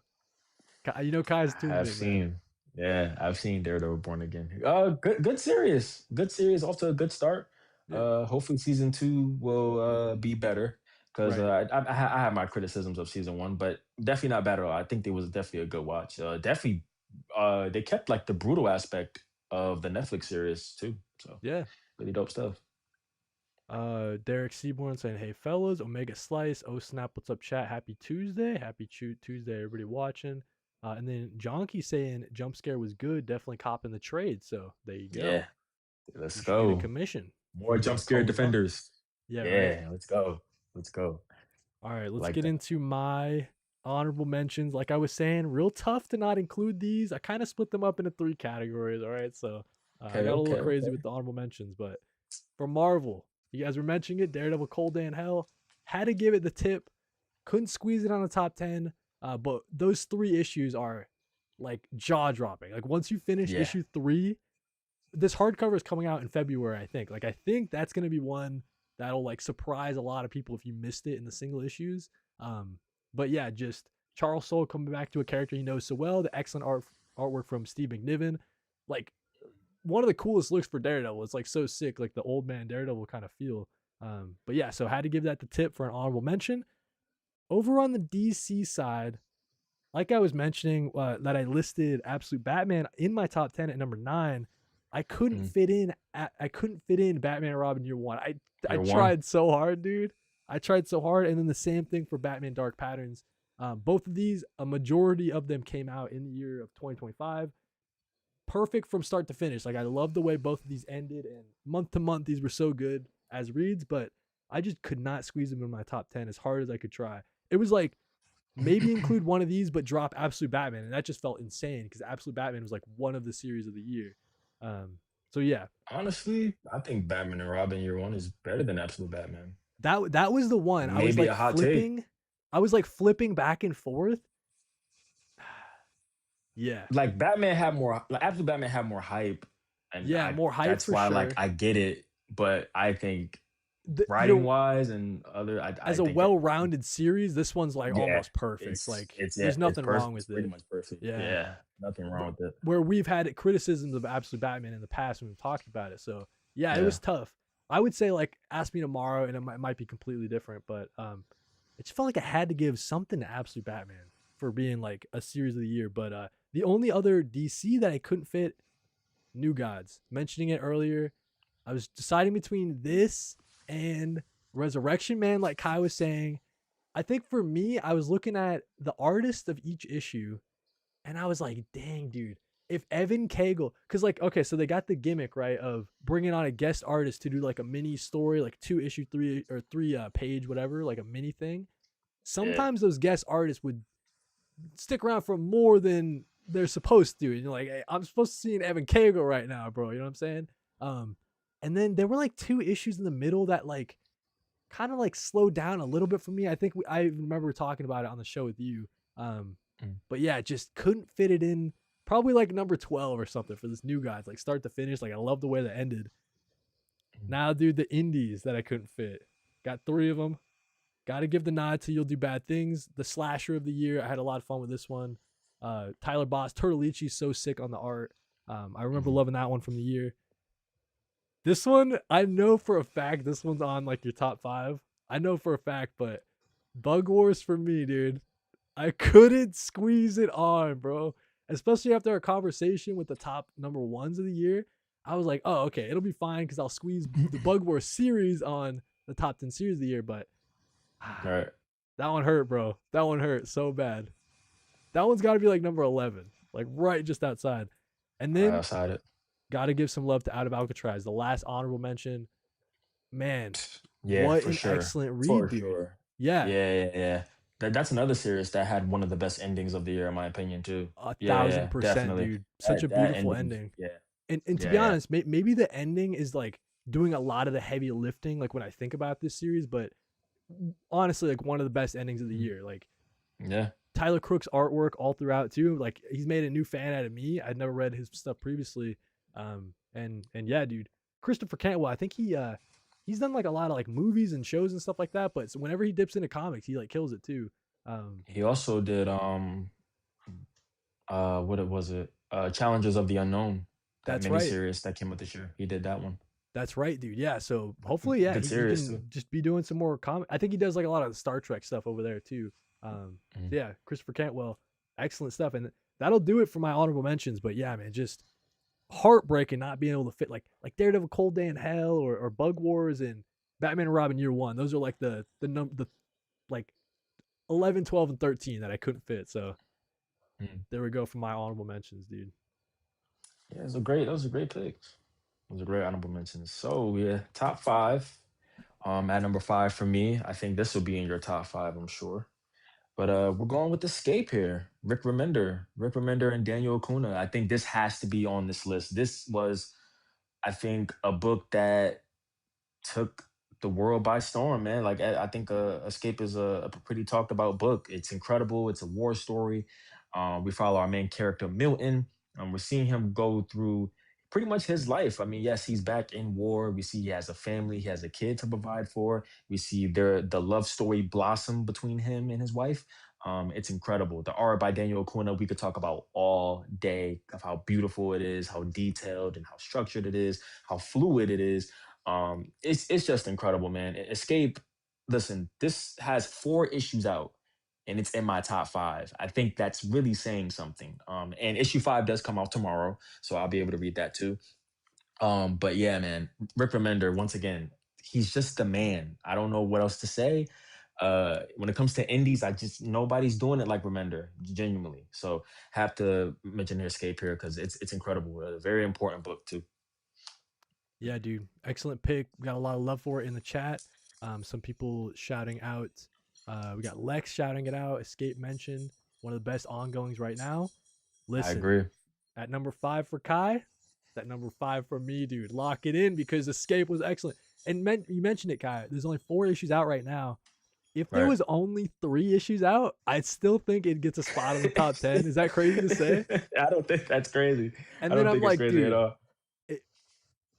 you know Kai's tuned I've in, man. seen, yeah, I've seen Daredevil Born Again. Good series. Good series. Off to a good start. Yeah, Hopefully season 2 will be better because right. I have my criticisms of season 1, but definitely not bad at all. I think it was definitely a good watch. Definitely, they kept like the brutal aspect of the Netflix series too. So Yeah. really dope stuff. Derek Seaborn saying, "Hey fellas, Omega Slice, oh snap, what's up, chat? Happy Tuesday, Tuesday, everybody watching." And then Jonky saying, "Jump Scare was good, definitely copping the trade." So there you go. Yeah, let's You should get a go. commission More jump from scare Cullen Bunn. defenders. Yeah, right. Yeah, let's go. Let's go. All right, let's Like get that. into my honorable mentions, like I was saying, real tough to not include these. I kind of split them up into three categories. All right, so I Okay, got a little okay, crazy okay. with the honorable mentions, but for Marvel, you guys were mentioning it. Daredevil, Cold Day in Hell. Had to give it the tip. Couldn't squeeze it on the top 10. But those three issues are like jaw dropping. Like once you finish Yeah. issue 3, this hardcover is coming out in February, I think. Like I think that's gonna be one that'll like surprise a lot of people if you missed it in the single issues. Um, but yeah, just Charles Soule coming back to a character he knows so well. The excellent artwork from Steve McNiven, like one of the coolest looks for Daredevil. It's like so sick, like the old man Daredevil kind of feel. But yeah, so had to give that the tip for an honorable mention. Over on the DC side, like I was mentioning, that I listed Absolute Batman in my top 10 at number 9. Mm. I couldn't fit in Batman and Robin Year One. I Year one. tried so hard, dude. I tried so hard, and then the same thing for Batman Dark Patterns. Both of these, a majority of them came out in the year of 2025. Perfect from start to finish. Like I love the way both of these ended, and month to month these were so good as reads, but I just could not squeeze them in my top 10 as hard as I could try. It was like maybe include one of these, but drop Absolute Batman, and that just felt insane because Absolute Batman was like one of the series of the year. Um, so yeah, Honestly, I think Batman and Robin Year One is better than Absolute Batman. that was the one I was Maybe like a hot take. flipping. I was like flipping back and forth. Yeah, Like Batman had more, like Absolute Batman had more hype, and yeah, I more hype that's for why like sure. I get it, but I think writing You're wise and other, I as a think that well-rounded series, this one's like yeah, almost perfect. Like yeah, there's nothing wrong it's with pretty it. much perfect. Yeah, Yeah, nothing wrong with it. where we've had criticisms of Absolute Batman in the past when we've talked about it. So yeah, it Yeah. was tough. I would say like ask me tomorrow, and it might be completely different, but it just felt like I had to give something to Absolute Batman for being like a series of the year. But the only other DC that I couldn't fit, New Gods. Mentioning it earlier, I was deciding between this and Resurrection Man, like Kai was saying. I think for me, I was looking at the artist of each issue, and I was like, dang, dude, if Evan Cagle, because like, okay, so they got the gimmick, right, of bringing on a guest artist to do like a mini story, like 2 issue, three page, whatever, like a mini thing. Yeah. Sometimes those guest artists would stick around for more than they're supposed to. And you're like, hey, I'm supposed to see an Evan Cagle right now, bro. You know what I'm saying? Um, and then there were like 2 issues in the middle that like kind of like slowed down a little bit for me. I think I remember talking about it on the show with you. Um, Mm. but yeah, just couldn't fit it in. Probably like number 12 or something for this New Guys, like start to finish. Like I love the way that ended. Mm. Now, dude, the indies that I couldn't fit. Got 3 of them. Got to give the nod to You'll Do Bad Things, the slasher of the year. I had a lot of fun with this one. Tyler Boss, Turtleicci, so sick on the art. I remember Mhm. loving that one from the year. This one, I know for a fact this one's on like your top 5. I know for a fact, but Bug Wars for me, dude. I couldn't squeeze it on, bro. Especially after our conversation with the top number ones of the year. I was like, oh, okay, it'll be fine because I'll squeeze the Bug Wars series on the top 10 series of the year. But All right. that one hurt, bro. That one hurt so bad. That one's got to be like number 11, like right just outside. And Right then outside it. got to give some love to Out of Alcatraz, the last honorable mention. Man, Yeah, what for an sure. excellent read, For dude. sure. Yeah, Yeah, yeah, yeah. That's another series that had one of the best endings of the year, in my opinion, too. a Yeah, thousand yeah, percent, definitely. dude. Such a That beautiful ending, ending. yeah, And to be yeah, yeah. honest, maybe the ending is like doing a lot of the heavy lifting, like when I think about this series, but honestly, like one of the best endings of the Mhm. year. Like Yeah. Tyler Crook's artwork all throughout too. Like he's made a new fan out of me. I'd never read his stuff previously. And yeah, dude, Christopher Cantwell. I think he's done like a lot of like movies and shows and stuff like that. But so whenever he dips into comics, he like kills it too. Um, He also did what it was it? Challenges of the Unknown, that that's right. miniseries that came out this year. He did that one. That's right, dude. Yeah. So hopefully, yeah, Good he series can too. just be doing some more comic. I think he does like a lot of the Star Trek stuff over there too. Mhm. So yeah, Christopher Cantwell, excellent stuff, and that'll do it for my honorable mentions. But yeah, man, just heartbreaking not being able to fit like Daredevil, Cold Day in Hell, or Bug Wars and Batman and Robin Year One. Those are like the like 11, 12, and 13 that I couldn't fit. So Mhm. there we go for my honorable mentions, dude. Yeah, it was a great. That was a great pick. It was a great honorable mention. So yeah, top five. At number five for me, I think this will be in your top five. I'm sure. But we're going with Escape here. Rick Remender, and Daniel Acuna. I think this has to be on this list. This was, I think, a book that took the world by storm, man. Like I think Escape is a pretty talked about book. It's incredible. It's a war story. We follow our main character Milton. We're seeing him go through pretty much his life. I mean, yes, he's back in war. We see he has a family. He has a kid to provide for. We see the love story blossom between him and his wife. It's incredible. The art by Daniel Acuna, we could talk about all day of how beautiful it is, how detailed and how structured it is, how fluid it is. It's just incredible, man. Escape. Listen, this has 4 issues out, and it's in my top 5. I think that's really saying something. And issue 5 does come out tomorrow, so I'll be able to read that too. But yeah, man, Rick Remender, once again, he's just the man. I don't know what else to say. When it comes to indies, I just nobody's doing it like Remender, genuinely. So have to mention Escape here because it's incredible. A very important book too. Yeah, dude, excellent pick. We got a lot of love for it in the chat. Some people shouting out. We got Lex shouting it out. Escape mentioned one of the best ongoings right now. I Listen, agree. at number 5 for Kai, that number 5 for me, dude. Lock it in because Escape was excellent. And you mentioned it, Kai. There's only 4 issues out right now. If there Right. was only 3 issues out, I'd still think it gets a spot in the top 10. Is that crazy to say? I don't think that's crazy. I And then don't I'm think it's like, crazy at dude, all.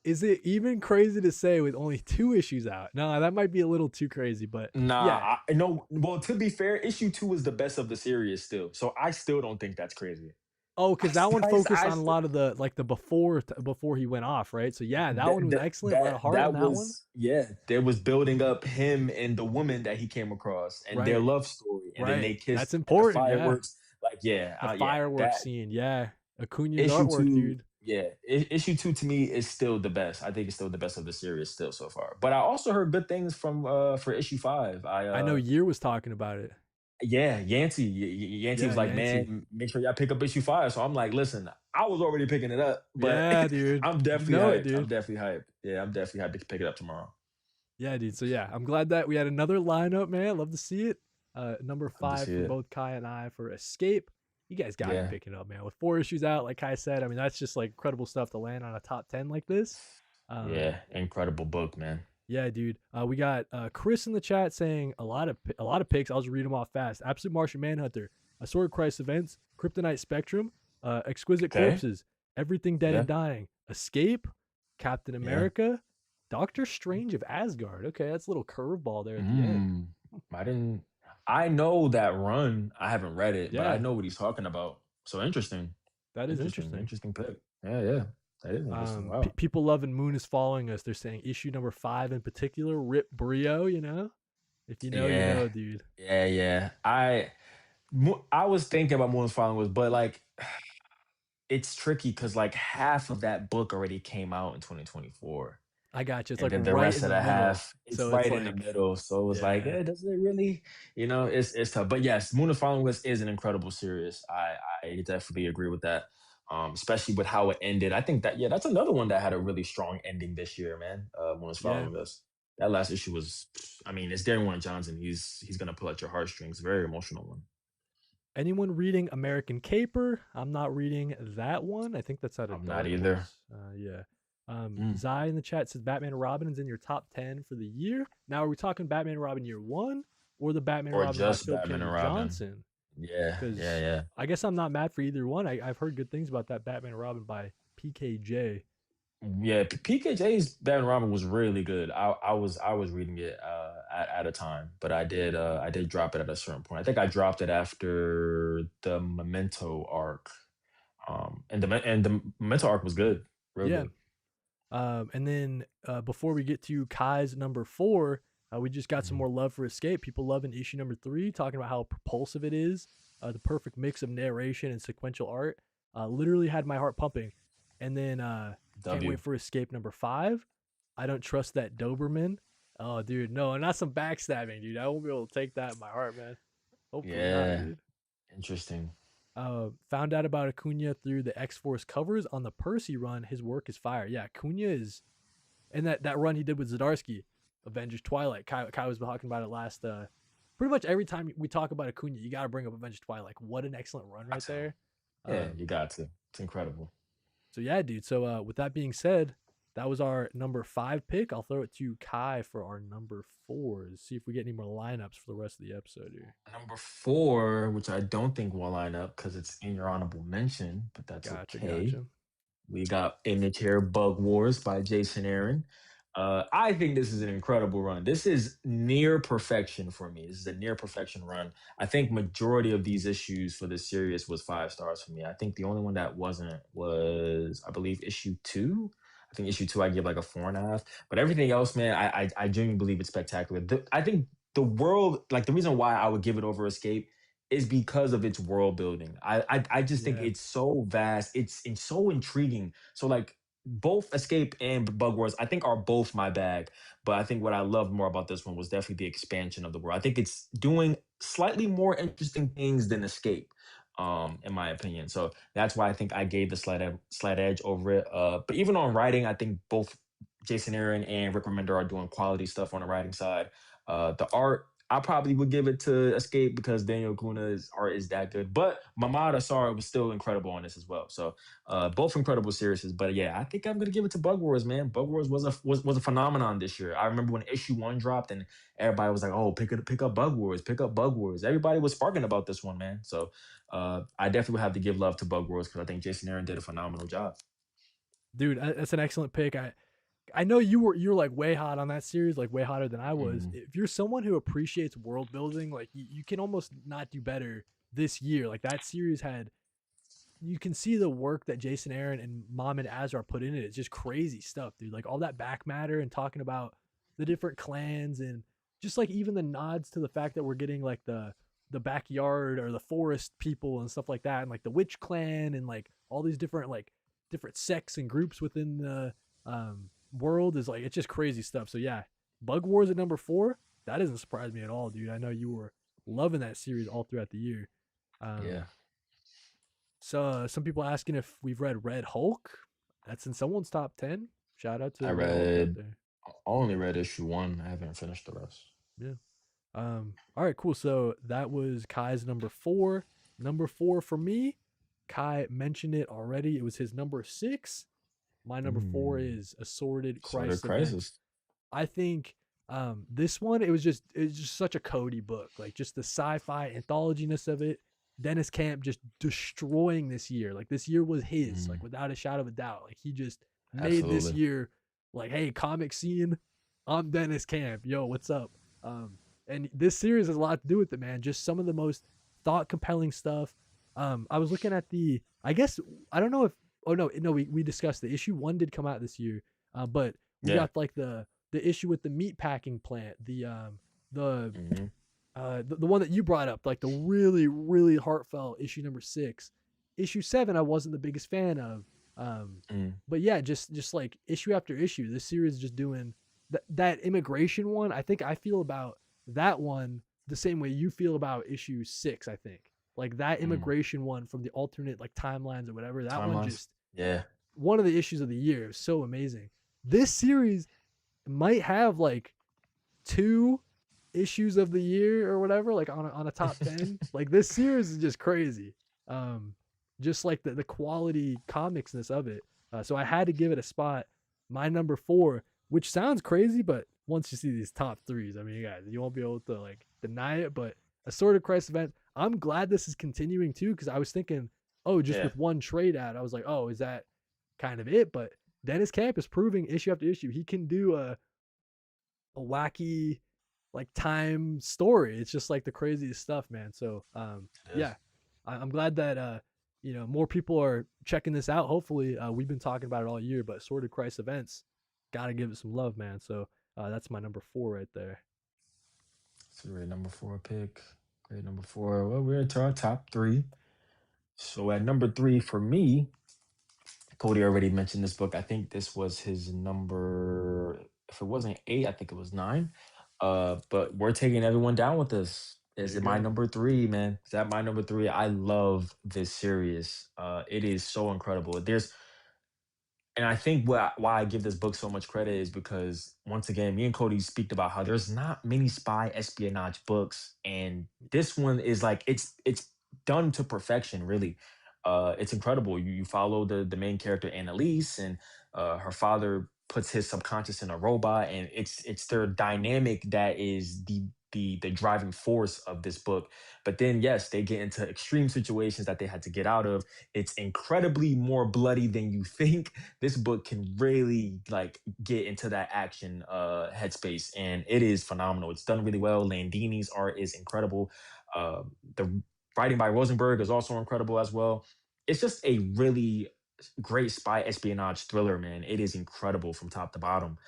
is it even crazy to say with only 2 issues out? No, that might be a little too crazy, but yeah. Nah, I no. Well, to be fair, issue 2 is the best of the series still. So I still don't think that's crazy. Oh, because that one focused I on a lot of the like the before he went off, right? So yeah, that one was excellent. A lot of heart in that that one. was, yeah. There was building up him and the woman that he came across and their Right, love story, and then right. they That's kissed at the important. Yeah, fireworks. Like, yeah, the yeah. fireworks That scene. Yeah, Acuna's issue artwork, 2, dude. yeah, issue 2 to me is still the best. I think it's still the best of the series still so far. But I also heard good things from for issue 5. I know Year was talking about it. Yeah, Yancey. Yancey Yeah, was like, Yancey. man, make sure y'all pick up issue 5. So I'm like, listen, I was already picking it up, but Yeah, dude. I'm You definitely know it, hyped. I'm dude. definitely hyped. Yeah, I'm definitely hyped to pick it up tomorrow. Yeah, dude. So yeah, I'm glad that we had another lineup, man. Love to see it. Number Love to 5 see for it. both Kai and I for Escape. You guys got to be Yeah, picking up, man. With 4 issues out, like Kai said, I mean that's just like incredible stuff to land on a top 10 like this. Um, yeah, incredible book, man. yeah, dude. We got Chris in the chat saying a lot of picks. I'll just read them off fast. Absolute Martian Manhunter, A Sword Christ Events, Kryptonite Spectrum, Exquisite Okay. Corpses, Everything Dead Yeah, and Dying, Escape, Captain yeah. America, Doctor Strange of Asgard. Okay, that's a little curveball there at the end. Mm, I didn't. I know that run. I haven't read it, but I Yeah, know what he's talking about. So interesting. that is Interesting. interesting. Interesting pick. Yeah, yeah. That is interesting. Wow. People loving Moon is following us. They're saying issue number 5 in particular, Rip Brio. You know, if you know, you Yeah. know, dude. Yeah, yeah. I was thinking about Moon's Following, but like it's tricky because like half of that book already came out in 2024. I got you. It's And like then the right rest in of the the middle. half, it's So it's right in the like, middle. So it was like, yeah, does it really? It's tough. But yes, Moon of Following List is an incredible series. I definitely agree with that. Especially with how it ended. I think that, yeah, that's another one that had a really strong ending this year, man. Moon is yeah. Following List. That last issue was, I mean, it's Darren Warren Johnson. He's gonna pull at your heartstrings. Very emotional one. Anyone reading American Caper? I'm not reading that one. I think that's out of I'm not Dark either. Horse. Yeah. Mm. Zai in the chat says Batman and Robin is in your top 10 for the year. Now, are we talking Batman and Robin year 1 or the Batman and Or Robin by just Philip Batman Kennedy and Robin. Johnson? Yeah, yeah, Because yeah. I guess I'm not mad for either one. I've heard good things about that Batman and Robin by PKJ. Yeah, PKJ's Batman Robin was really good. I was reading it at a time, but I did drop it at a certain point. I think I dropped it after the Memento arc. And the Memento arc was good, real Yeah. good. And then before we get to Kai's number 4, we just got some Mhm. more love for Escape. People loving issue number 3, talking about how propulsive it is, the perfect mix of narration and sequential art. Literally had my heart pumping. And then can't W. wait for Escape number 5. I don't trust that Doberman. Oh, dude, no, not some backstabbing, dude. I won't be able to take that in my heart, man. Hopefully not, Yeah, dude. interesting. Found out about Acuna through the X Force covers on the Percy run. His work is fire. Yeah, Acuna is, and that run he did with Zdarsky, Avengers Twilight. Kai was talking about it pretty much every time we talk about Acuna, you got to bring up Avengers Twilight. Like, what an excellent run Got right to. there. Yeah, you Um, got to. It's incredible. so yeah, dude. So with that being said, that was our number 5 pick. I'll throw it to Kai for our number 4s. See if we get any more lineups for the rest of the episode here. Number four, which I don't think will line up because it's in your honorable mention, but that's Gotcha, okay. gotcha. We got Image Hair Bug Wars by Jason Aaron. I think this is an incredible run. This is near perfection for me. This is a near perfection run. I think majority of these issues for this series was 5 stars for me. I think the only one that wasn't was, I believe, issue two. I think issue two I give like a 4.5. But everything else, man, I genuinely believe it's spectacular. I think the world, like the reason why I would give it over Escape is because of its world building. I just think Yeah, it's so vast. It's so intriguing. So like both Escape and Bug Wars, I think are both my bag. But I think what I loved more about this one was definitely the expansion of the world. I think it's doing slightly more interesting things than Escape, in my opinion. So that's why I think I gave the slight edge over it. But even on writing, I think both Jason Aaron and Rick Remender are doing quality stuff on the writing side. The art, I probably would give it to Escape because Daniel Kuna's art is that good. But Mamad Asar was still incredible on this as well. So both incredible series. But yeah, I think I'm gonna give it to Bug Wars, man. Bug Wars was a phenomenon this year. I remember when issue one dropped and everybody was like, "Oh, pick up Bug Wars, pick up Bug Wars." Everybody was sparking about this one, man. So I definitely would have to give love to Bug Wars because I think Jason Aaron did a phenomenal job. dude, that's an excellent pick. I know you're like way hot on that series, like way hotter than I was. Mhm. If you're someone who appreciates world building, like you can almost not do better this year. Like that series had, you can see the work that Jason Aaron and Mom and Azar put in it. It's just crazy stuff, dude. Like all that back matter and talking about the different clans and just like even the nods to the fact that we're getting like the backyard or the forest people and stuff like that, and like the witch clan and like all these different sects and groups within the world is like it's just crazy stuff. So yeah, Bug Wars at number 4. That doesn't surprise me at all, dude. I know you were loving that series all throughout the year. Yeah, Um, so some people asking if we've read Red Hulk. That's in someone's top 10. Shout out I to Red Hulk out read. there. I only read issue one. I haven't finished the rest. Yeah. All right, cool. So that was Kai's number 4. Number 4 for me. Kai mentioned it already. It was his number 6. My number 4 Mm. is Assorted Sort of Christ Events. crisis. I think this one it was just such a Cody book, like just the sci-fi anthologyness of it. Dennis Camp just destroying this year. Like this year was his, like Mm. without a shadow of a doubt. Like he just made this Absolutely. year like, hey, comic scene, I'm Dennis Camp. Yo, what's up? Um, and this series has a lot to do with it, man. Just some of the most thought compelling stuff. I was looking at I guess I don't know if oh no, we discussed the issue one did come out this year. But we Yeah. got like the issue with the meat packing plant, the Hmm. the one that you brought up, like the really heartfelt issue number 6. Issue 7 I wasn't the biggest fan of. Um, Mm. but yeah, just like issue after issue, this series is just doing that immigration one. I think I feel about that one the same way you feel about issue 6, I think. Like that Mm. immigration one from the alternate like timelines or whatever, that one Timelines. just Yeah. one of the issues of the year. So amazing. This series might have like 2 issues of the year or whatever, like on a top 10. Like this series is just crazy. Um, just like the quality comicsness of it. So I had to give it a spot. My number 4, which sounds crazy, but once you see these top threes, I mean, guys, you won't be able to like deny it. But Assorted Christ event, I'm glad this is continuing too, because I was thinking, oh, just Yeah. with one trade out, I was like, oh, is that kind of it? But Dennis Camp is proving issue after issue he can do a wacky like time story. It's just like the craziest stuff, man. So It yeah, is. I'm glad that more people are checking this out. Hopefully, we've been talking about it all year, but Sword of Christ events, gotta give it some love, man. So that's my number 4 right there. It's a great number four pick. Great number four. Well, we're to our top three. So at number three for me, Cody already mentioned this book. I think this was his number. If it wasn't eight, I think it was nine. But we're taking everyone down with this. There Is you it my go. number three, man? Is that my number three? I love this series. It is so incredible. And I think why I give this book so much credit is because once again, me and Cody speak about how there's not many spy espionage books, and this one is like it's done to perfection. Really, it's incredible. You follow the main character Annalise, and her father puts his subconscious in a robot, and it's their dynamic that is the driving force of this book. But then yes, they get into extreme situations that they had to get out of. It's incredibly more bloody than you think. This book can really like get into that action headspace, and it is phenomenal. It's done really well. Landini's art is incredible. The writing by Rosenberg is also incredible as well. It's just a really great spy espionage thriller, man. It is incredible from top to bottom.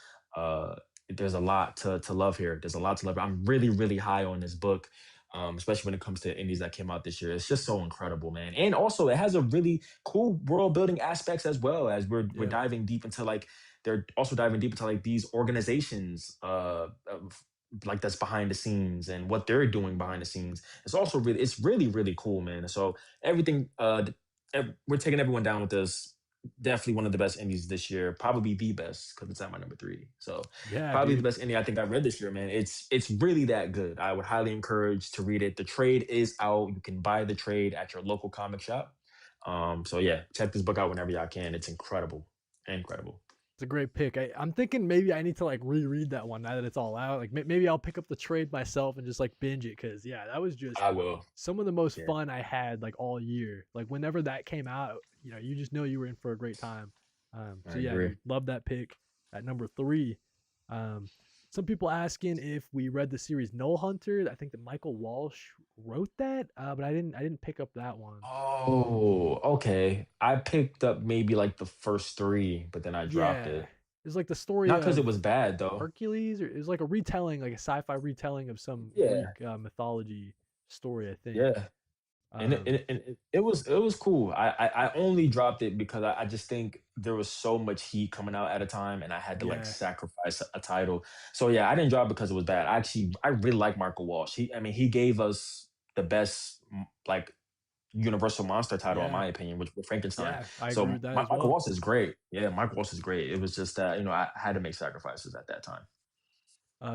There's a lot to love here. There's a lot to love. I'm really really high on this book, especially when it comes to indies that came out this year. It's just so incredible, man. And also, it has a really cool world building aspects as well, as we're Yeah. diving deep into like they're also diving deep into like these organizations like that's behind the scenes and what they're doing behind the scenes. It's really really cool, man. So everything we're taking everyone down with this. Definitely one of the best indies this year, probably the best because it's at my number three. So Yeah, probably the dude. best indie I think I read this year, man. It's really that good. I would highly encourage to read it. The trade is out. You can buy the trade at your local comic shop. So yeah, check this book out whenever y'all can. It's incredible, incredible. It's a great pick. I'm thinking maybe I need to like reread that one now that it's all out. Like maybe I'll pick up the trade myself and just like binge it because yeah, that was just I will. some of the most Yeah, fun I had like all year. Like whenever that came out, you just know you were in for a great time. I So yeah, agree. dude, love that pick at number three. Um, some people asking if we read the series Null Hunter. I think that Michael Walsh wrote that, but I didn't pick up that one. Oh, okay. I picked up maybe like the first three, but then I dropped Yeah, it. it's like the story Not because it of was bad though. Hercules, or it was like a retelling, like a sci-fi retelling of some Greek Yeah, mythology story, I think. yeah. And Um, it was cool. I only dropped it because I just think there was so much heat coming out at a time, and I had to like yeah, sacrifice a title. So yeah, I didn't drop it because it was bad. I really like Michael Walsh. I mean, he gave us the best like Universal monster title in yeah, my opinion, which was Frankenstein. yeah. I So agree with that as Michael well. Walsh is great. Yeah, Michael Walsh is great. It was just that I had to make sacrifices at that time.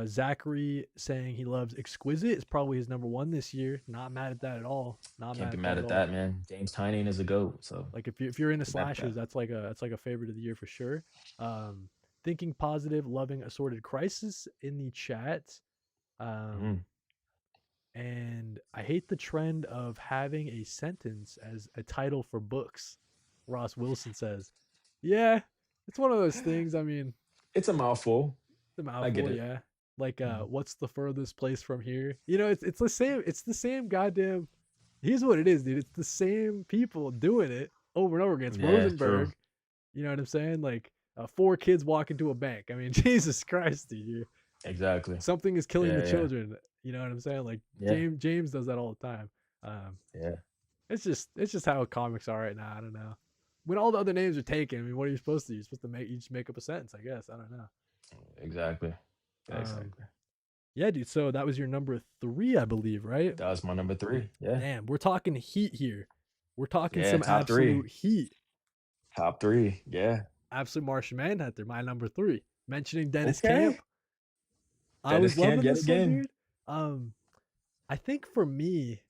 Zachary saying he loves Exquisite is probably his number one this year. Not mad at that at all. Not Can't mad be at that mad at at all. that, man. James Tynion is a goat. So Like if you're into can't be mad at slashers, that. that's like a favorite of the year for sure. Um, Thinking positive, loving assorted crisis in the chat. Um, Mhm. and I hate the trend of having a sentence as a title for books. Ross Wilson says, "Yeah, it's one of those things. I mean, It's a mouthful. the I get mouthful, it. yeah. Like, Mhm. what's the furthest place from here? It's the same. It's the same goddamn. Here's what it is, dude. It's the same people doing it over and over again. It's Yeah, true. Rosenberg. You know what I'm saying? Like, four kids walk into a bank. I mean, Jesus Christ, dude. Exactly. Something is killing the Yeah, yeah, children. You know what I'm saying? Like yeah, James does that all the time. Um, yeah. it's just how comics are right now. I don't know. When all the other names are taken, I mean, what are you supposed to do? You're supposed to make up a sentence, I guess. I don't know. Exactly. Um, Exactly. yeah, dude. So that was your number three, I believe, right? That was my number three. Yeah. Damn, we're talking heat here. We're talking Yeah, some top three. absolute heat. Top three. Yeah. Absolute Martian Manhunter, my number three. Mentioning Dennis Camp, Okay. I Dennis was Camp loving yet this one, again. dude. I think for me,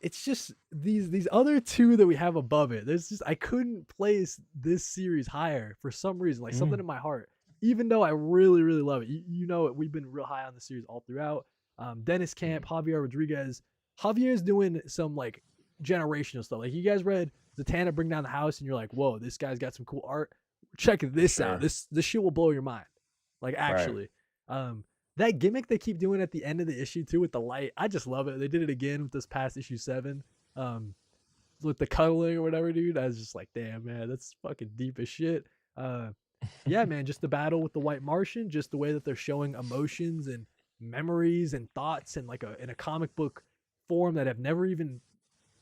it's just these other two that we have above it. There's just I couldn't place this series higher for some reason, like something Mm, in my heart. Even though I really, really love it, you know it. We've been real high on the series all throughout. Dennis Camp, mm, Javier Rodriguez. Javier's doing some like generational stuff. Like you guys read Zatanna Bring Down the House, and you're like, whoa, this guy's got some cool art. Check for this out. sure. This shit will blow your mind. Like Right. actually. Um, that gimmick they keep doing at the end of the issue too with the light, I just love it. They did it again with this past issue 7, um, with the cuddling or whatever, dude. I was just like, damn, man, that's fucking deep as shit. Uh, yeah, man, just the battle with the White Martian, just the way that they're showing emotions and memories and thoughts and like in a comic book form that I've never even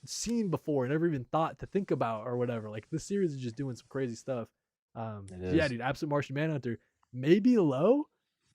seen before, never even thought to think about or whatever. Like this series is just doing some crazy stuff. It So yeah, is. dude, Absolute Martian Manhunter, maybe low,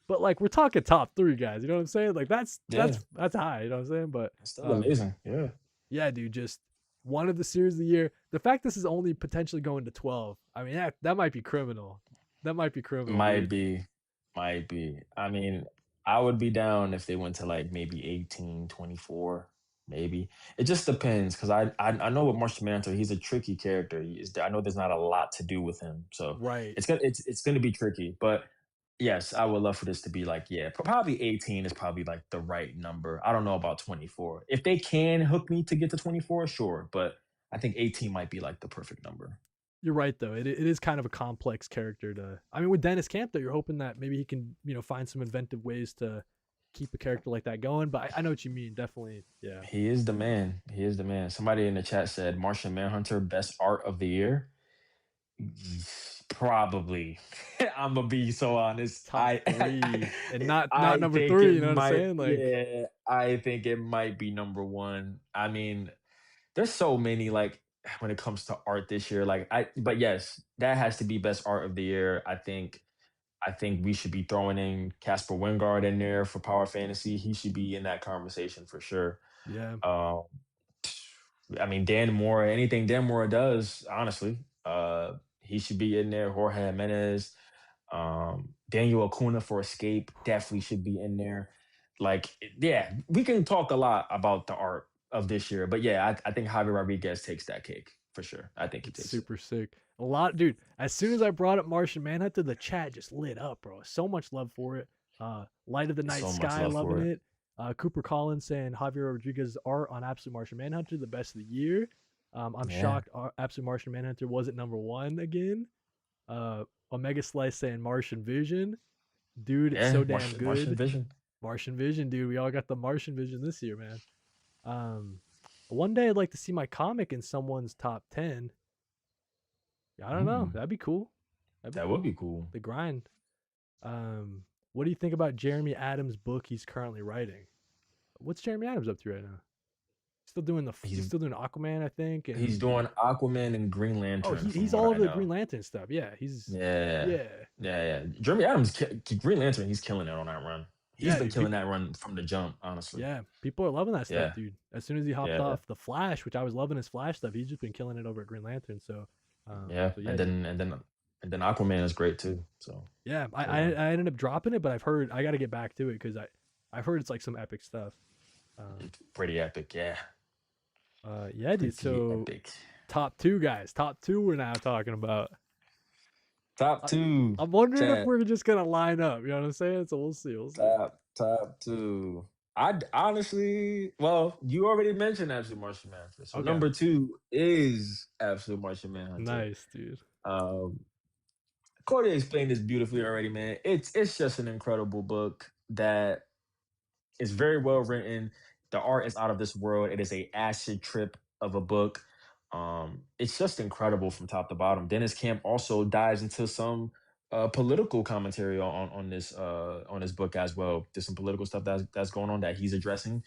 but like we're talking top three guys. You know what I'm saying? Like that's Yeah. that's that's high. You know what I'm saying? But It's still um, amazing. Yeah. yeah, dude, just one of the series of the year. The fact this is only potentially going to 12, I mean, that might be criminal. That might be criminal, Might dude. be, might be. I mean, I would be down if they went to like maybe 18, 24, maybe. It just depends because I know with Martian Manhunter, he's a tricky character. I know there's not a lot to do with him, so Right. it's gonna be tricky. But yes, I would love for this to be like, yeah, probably 18 is probably like the right number. I don't know about 24. If they can hook me to get to 24, sure, but I think 18 might be like the perfect number. You're right though. It is kind of a complex character to. I mean, with Dennis Camp though, you're hoping that maybe he can find some inventive ways to keep a character like that going. But I know what you mean. Definitely, yeah. He is the man. He is the man. Somebody in the chat said Martian Manhunter best art of the year. Probably. I'm gonna be so honest. Top three and not I number think three. it You know what I'm might. saying? Like, Yeah, I think it might be number one. I mean, there's so many like when it comes to art this year. But yes, that has to be best art of the year. I think we should be throwing in Casper Wingard in there for Power Fantasy. He should be in that conversation for sure. yeah, Um, I mean, Dan Mora, anything Dan Mora does, honestly, he should be in there. Jorge Jimenez, Daniel Acuna for Escape definitely should be in there. Like, yeah, we can talk a lot about the art of this year, but yeah, I think Javier Rodriguez takes that cake for sure. I think he it's takes it. super sick. A lot, dude. As soon as I brought up Martian Manhunter, the chat just lit up, bro. So much love for it. Light of the Night So much Sky, love loving for it. it. Cooper Collins saying Javier Rodriguez's art on Absolute Martian Manhunter, the best of the year. I'm Yeah, shocked Absolute Martian Manhunter wasn't number one again. Omega Slice saying Martian Vision. Dude, it's yeah, so damn Martian good. Vision. Martian Vision, dude. We all got the Martian Vision this year, man. Um, one day I'd like to see my comic in someone's top 10. I don't know. Mm, That'd be cool. That'd be that would cool. be cool. The grind. What do you think about Jeremy Adams' book he's currently writing? What's Jeremy Adams up to right now? Still doing he's He's still doing Aquaman, I think, he's and doing Aquaman and Green oh, Lantern, from he's what all I over the Green know. Lantern stuff. Yeah, he's Yeah, yeah, yeah, yeah. Jeremy Adams, Green Lantern, he's killing it on that run. He's yeah, been dude. killing that run from the jump, honestly. Yeah, people are loving that stuff, Yeah, dude. As soon as he hopped yeah, off the Flash, which I was loving his Flash stuff, he's just been killing it over at Green Lantern. So, yeah. so yeah, And dude. then and then Aquaman is great too. So Yeah, so yeah, I ended up dropping it, but I've heard I got to get back to it because I've heard it's like some epic stuff. Um, it's pretty epic. Yeah, yeah, dude. pretty So epic. top two guys, top two. We're now talking about. Top I, two, I'm wondering if chat. we're just gonna line up. You know what I'm saying? So we'll see. We'll see. Top two. I honestly, well, you already mentioned Absolute Martian Manhunter, so Okay, number two is Absolute Martian Manhunter. nice, dude. Um, Corey explained this beautifully already, man. It's just an incredible book that is very well written. The art is out of this world. It is a acid trip of a book. It's just incredible from top to bottom. Dennis Camp also dives into some political commentary on this book as well. There's some political stuff that's going on that he's addressing.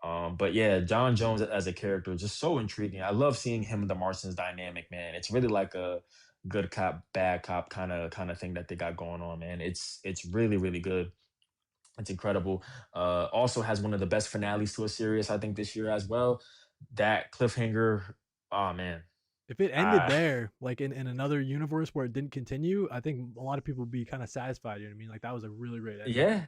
But yeah, John Jones as a character is just so intriguing. I love seeing him and the Martians dynamic, man. It's really like a good cop, bad cop kind of thing that they got going on, man. It's really, really good. It's incredible. Also has one of the best finales to a series, I think, this year as well. That cliffhanger, oh man. If it ended Uh there, like in another universe where it didn't continue, I think a lot of people would be kind of satisfied. You know what I mean? Like that was a really great ending. yeah,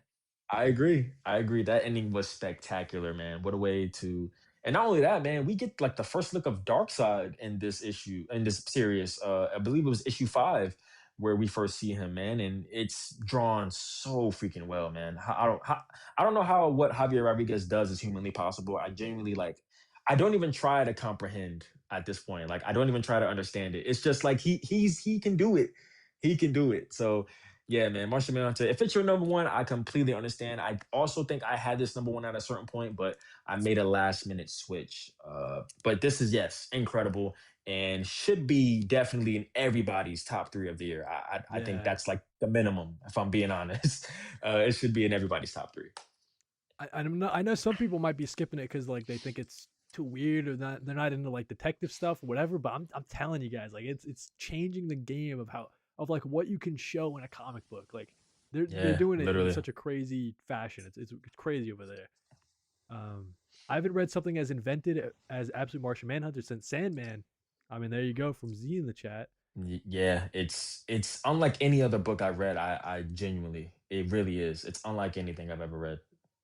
I agree. I agree. That ending was spectacular, man. What a way to, and not only that, man, we get like the first look of Darkseid in this issue, in this series. I believe it was issue 5 where we first see him, man, and it's drawn so freaking well, man. I don't know how what Javier Rodriguez does is humanly possible. I genuinely like. I don't even try to comprehend at this point. Like I don't even try to understand it. It's just like he can do it. He can do it. So yeah, man, Martian Manhunter. If it's your number one, I completely understand. I also think I had this number one at a certain point, but I made a last minute switch. But this is yes, incredible and should be definitely in everybody's top three of the year. I think Yeah, that's like the minimum, if I'm being honest. It should be in everybody's top three. I know some people might be skipping it because like they think it's too weird or not they're not into like detective stuff or whatever. But I'm telling you guys, like it's changing the game of how of like what you can show in a comic book. Like they're Yeah, doing it in literally. such a crazy fashion. It's crazy over there. Um, I haven't read something as invented as Absolute Martian Manhunter since Sandman. I mean, there you go from Z in the chat. Yeah, it's unlike any other book I read. I genuinely, it really is. It's unlike anything I've ever read.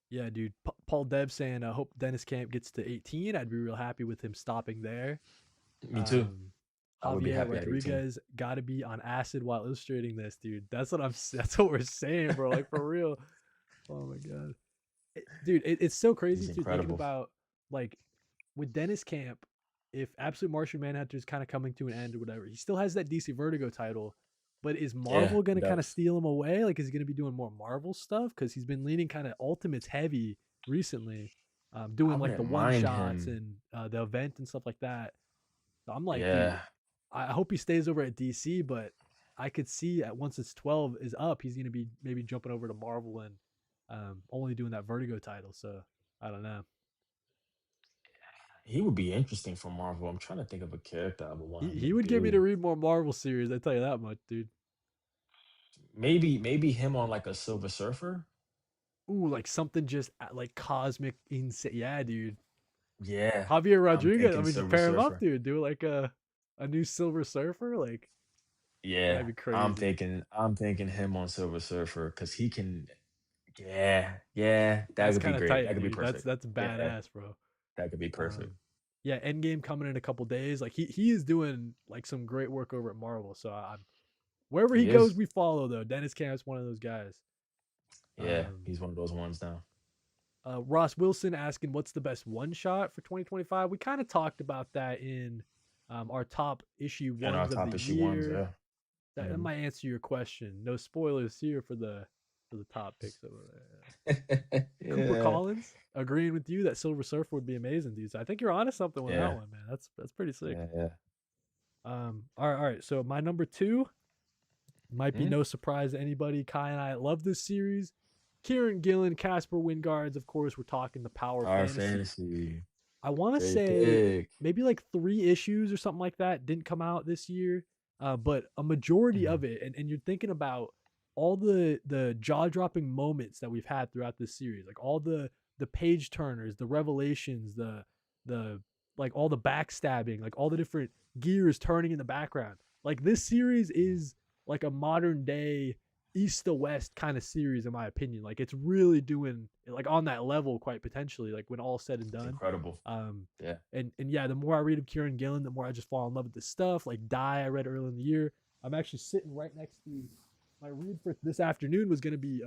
Yeah, dude. Paul Dev saying, "I hope Dennis Camp gets to 18. I'd be real happy with him stopping there." Me too. Um, I would be Javier happy at 18. Rodriguez got to be on acid while illustrating this, dude. That's what I'm. That's what we're saying, bro. Like for real. Oh my god, dude. It's so crazy He's too thinking incredible. about like with Dennis Camp. If Absolute Martian Manhunter is kind of coming to an end or whatever, he still has that DC Vertigo title. But is Yeah, Marvel going he to kind of does. steal him away? Like, is he going to be doing more Marvel stuff? Because he's been leaning kind of Ultimates heavy recently, I doing like the wouldn't one mind shots him. and the event and stuff like that. So I'm like, dude, Yeah, I hope he stays over at DC, but I could see at once it's 12 is up, he's going to be maybe jumping over to Marvel and only doing that Vertigo title. So I don't know. he would be interesting for Marvel. I'm trying to think of a character I would He, want him to he would get me to do. read more Marvel series. I tell you that much, dude. Maybe him on like a Silver Surfer. Ooh, like something just like cosmic insane. Yeah, dude. Yeah, Javier I'm Rodriguez. I thinking mean, just Silver pair him up, Surfer. dude. Do like a new Silver Surfer. Like that'd Yeah, be crazy. I'm thinking him on Silver Surfer because he can. Yeah, yeah, that That's could be kind of great. tight, That could be dude. perfect. That's Yeah, badass, bro. that could be perfect. Yeah, Endgame coming in a couple days. Like he is doing like some great work over at Marvel. So I'm wherever he He goes, is. we follow though. Dennis Camp's one of those guys. Yeah, Um, he's one of those ones now. Ross Wilson asking what's the best one shot for 2025. We kind of talked about that in our top issue And our ones of the top issue ones. year. Yeah. That Mhm. might answer your question. No spoilers here for the top picks over there. Cooper Yeah. Collins agreeing with you that Silver Surfer would be amazing, dude. So I think you're onto something with that Yeah. one, man. That's pretty sick. Yeah. Yeah. All right. So my number two might be Mhm. no surprise to anybody. Kai and I love this series. Kieran Gillen, Casper Wingards, of course. We're talking the power Our fantasy. fantasy. I want to Great say pick. maybe like 3 issues or something like that didn't come out this year, but a majority Mhm. of it, and you're thinking about all the jaw dropping moments that we've had throughout this series, like all the page turners, the revelations, the like all the backstabbing, like all the different gears turning in the background. Like this series is like a modern day east to west kind of series in my opinion. Like it's really doing like on that level quite potentially, like when all said and It's done. incredible. um Yeah. and yeah, the more I read of Kieran Gillen, the more I just fall in love with this stuff. Like Die, I read early in the year. I'm actually sitting right next to my read for this afternoon was gonna be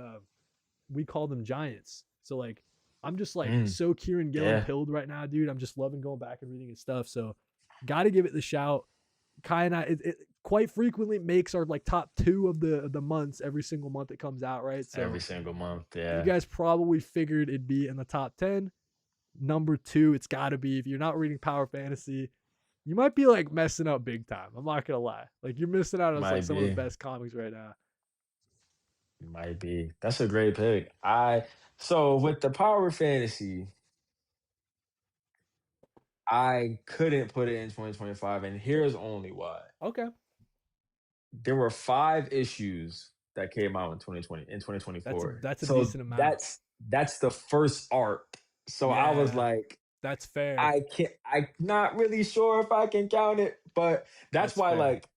We Call Them Giants. So like I'm just like Mm. so Kieran Gillen Yeah. pilled right now, dude. I'm just loving going back and reading his stuff. So gotta give it the shout. Kai and I, it quite frequently makes our like top two of the months every single month it comes out, right? Every So single month. you Yeah. guys probably figured it'd be in the top 10. Number two, it's got to be if you're not reading Power Fantasy, you might be like messing up big time. I'm not gonna lie, like you're missing out on like Might some of the be. best comics right now. Might be. That's a great pick. So with the power fantasy, I couldn't put it in 2025, and here's only why. Okay, There were 5 issues that came out in 2020 in that's 2024. that's a So decent amount. that's the first arc. So I was Yeah, like, that's fair. I can't, I not really sure if I can count it, but that's That's why fair. like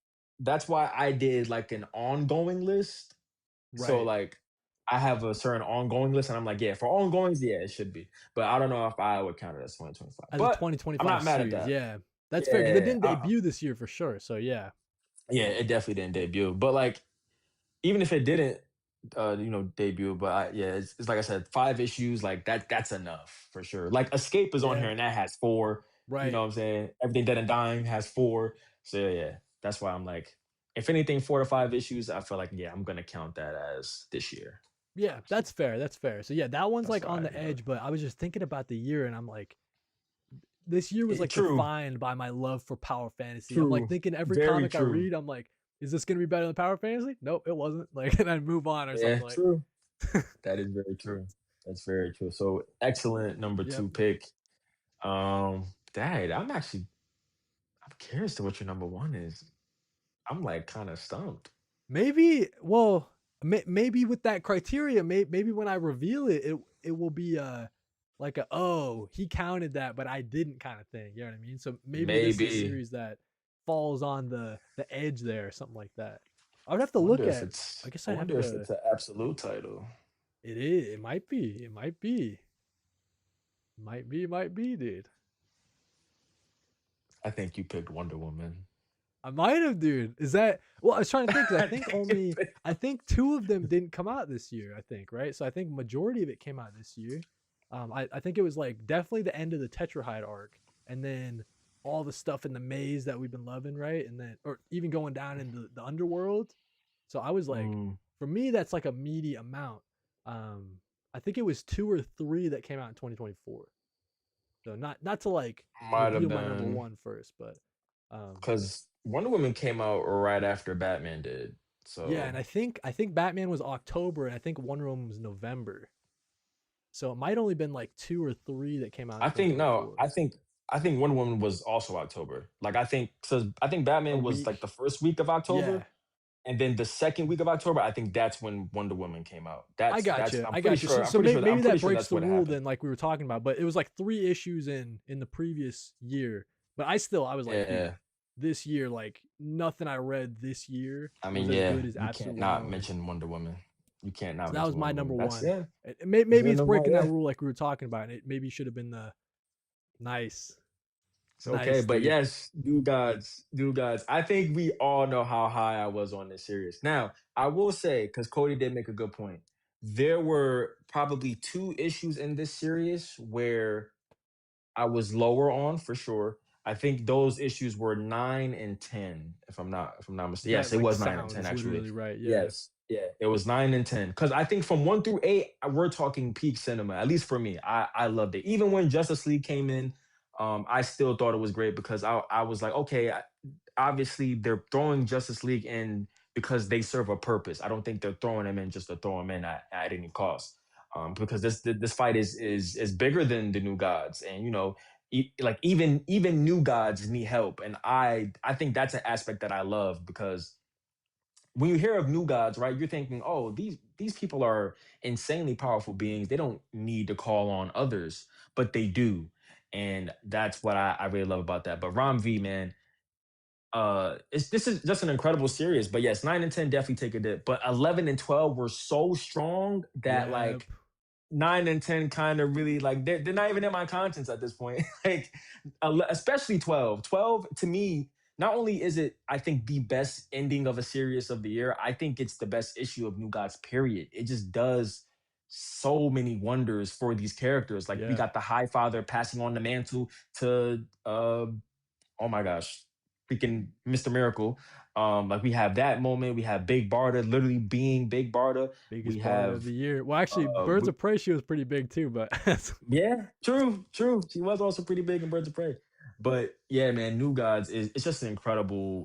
that's why I did like an ongoing list. So Right. like I have a certain ongoing list, and I'm like, yeah, for ongoings, yeah, it should be. But I don't know if I would count it as 2025. As a But I'm 2025 not mad at series, that. yeah, that's fair because it Yeah, didn't debut this year for sure. So yeah, yeah, it definitely didn't debut. But like even if it didn't, debut, but yeah, it's like I said, 5 issues, like that's enough for sure. Like Escape is on yeah, here, and that has four. You know right. what I'm saying? Everything Dead and Dying has four. So yeah, that's why I'm like, if anything, 4 to 5 issues, I feel like yeah, I'm gonna count that as this year. Yeah, So that's fair. That's fair. So yeah, that one's that's like why on I the do that. edge, but I was just thinking about the year and I'm like, this year was like True, defined by my love for Power Fantasy. I'm like true, thinking every very comic I true. read, I'm like, is this gonna be better than Power Fantasy? Nope, it wasn't. Like, and I move on or Yeah, something like. true. That is very true. That's very true. So excellent number Yep. two pick. Dad, I'm curious to what your number one is. I'm like kind of stumped. Maybe. Well, maybe with that criteria, maybe when I reveal it, it will be like a, oh, he counted that, but I didn't kind of thing. You know what I mean? So maybe this is a Maybe. series that falls on the edge there, or something like that. I would have to I look wonder if at. it's I guess I I'd have wonder if to. it's an absolute title. It is. It might be. It might be. Might be. Might be, dude. I think you picked Wonder Woman. I might have, dude. Is that? Well, I was trying to think because I think you picked- I think two of them didn't come out this year. I think right. So I think majority of it came out this year. I think it was like definitely the end of the Tetrahide arc, and then all the stuff in the maze that we've been loving, right? And then, or even going down into the underworld. So I was like, Mm, for me, that's like a meaty amount. Um, I think it was two or three that came out in 2024. So not to like might have reveal my number been one first, but um, because Wonder Woman came out right after Batman did. yeah, and So I think Batman was October, and I think Wonder Woman was November. So it might only been like two or three that came out in I think no, 2024. I think Wonder Woman was also October. Like I think A Batman was like the week, first week of yeah. October, and then the second week of October, I think that's when Wonder Woman came out. I got That's you. I'm I pretty got you. sure So, I'm so pretty sure I'm maybe pretty that sure breaks that's the what rule happened. then, like we were talking about. But it was like three issues in the previous year. But I was like, dude, Yeah. this year, like nothing I read this year I was mean, as yeah, good as you can't absolutely not no. mention Wonder Woman. You can't So not that was mention my Wonder number Woman. That's one. yeah. It's Maybe your it's number one, breaking that yeah. rule like we were talking about. And it maybe should have been the nice, It's okay, nice, but dude. yes, do gods. I think we all know how high I was on this series. Now, I will say, because Cody did make a good point, there were probably two issues in this series where I was lower on for sure. I think those issues were 9 and 10, if I'm not mistaken. Yes, That it like was 9 and 10 sounds actually. literally right. Yeah. Yes, yeah, it was 9 and 10. Because I think from 1 through 8, we're talking peak cinema. At least for me, I loved it. Even when Justice League came in, I still thought it was great because I was like, okay, obviously they're throwing Justice League in because they serve a purpose. I don't think they're throwing them in just to throw them in at any cost. Because this fight is bigger than the New Gods, and like even New Gods need help, and I think that's an aspect that I love because when you hear of New Gods, right, you're thinking, oh, these people are insanely powerful beings. They don't need to call on others, but they do, and that's what I really love about that. But Rom V, man, this is just an incredible series. But yes, 9 and 10 definitely take a dip, but 11 and 12 were so strong that Yep. like 9 and 10 kind of really like they're not even in my conscience at this point. Like especially 12. 12 to me, not only is it I think the best ending of a series of the year, I think it's the best issue of New Gods, period. It just does so many wonders for these characters. Like we Yeah. got the High Father passing on the mantle to oh my gosh, freaking Mr. Miracle. Like we have that moment. We have Big Barda literally being Big Barda. We Biggest part of have the year. Well, actually, Birds we, of Prey she was pretty big too, but yeah, true, true. She was also pretty big in Birds of Prey. But yeah, man, New Gods is it's just an incredible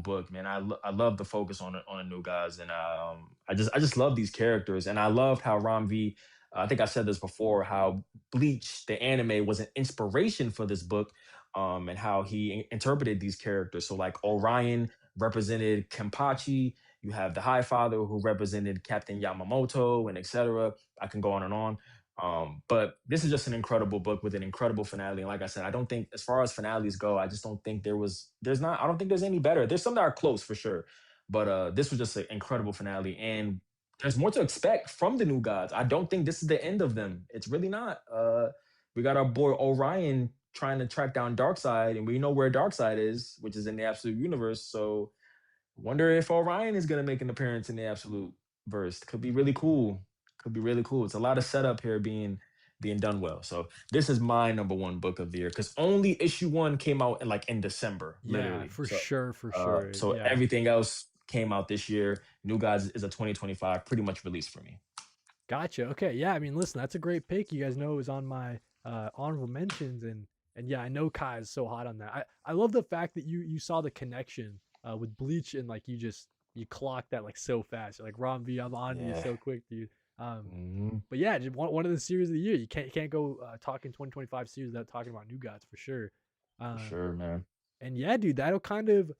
book, man. I love the focus on the New Gods, and I just love these characters, and I loved how Ram V. I think I said this before, how Bleach the anime was an inspiration for this book, and how he interpreted these characters. So like Orion represented Kenpachi. You have the High Father who represented Captain Yamamoto, and etc. I can go on and on. But this is just an incredible book with an incredible finale. And like I said, I don't think, as far as finales go, I just don't think I don't think there's any better. There's some that are close for sure. But this was just an incredible finale. And there's more to expect from the New Gods. I don't think this is the end of them. It's really not. We got our boy Orion trying to track down Darkseid, and we know where Darkseid is, which is in the Absolute Universe. So wonder if Orion is gonna make an appearance in the Absolute verse. Could be really cool. Could be really cool. It's a lot of setup here being done well. So this is my number one book of the year because only issue one came out in December, yeah, literally. for So sure, for sure. so Yeah. everything else came out this year. New Gods is a 2025 pretty much release for me. Gotcha. Okay. Yeah. I mean, listen, that's a great pick. You guys know it was on my honorable mentions, and yeah, I know Kai is so hot on that. I love the fact that you saw the connection with Bleach, and like you clocked that like so fast. You're like, Rom V, I'm on to you Yeah. so quick, dude. Mhm. But yeah, just one of the series of the year. You can't go talking 2025 series without talking about New Gods for sure. For Um, sure, man. and yeah, dude, that'll kind of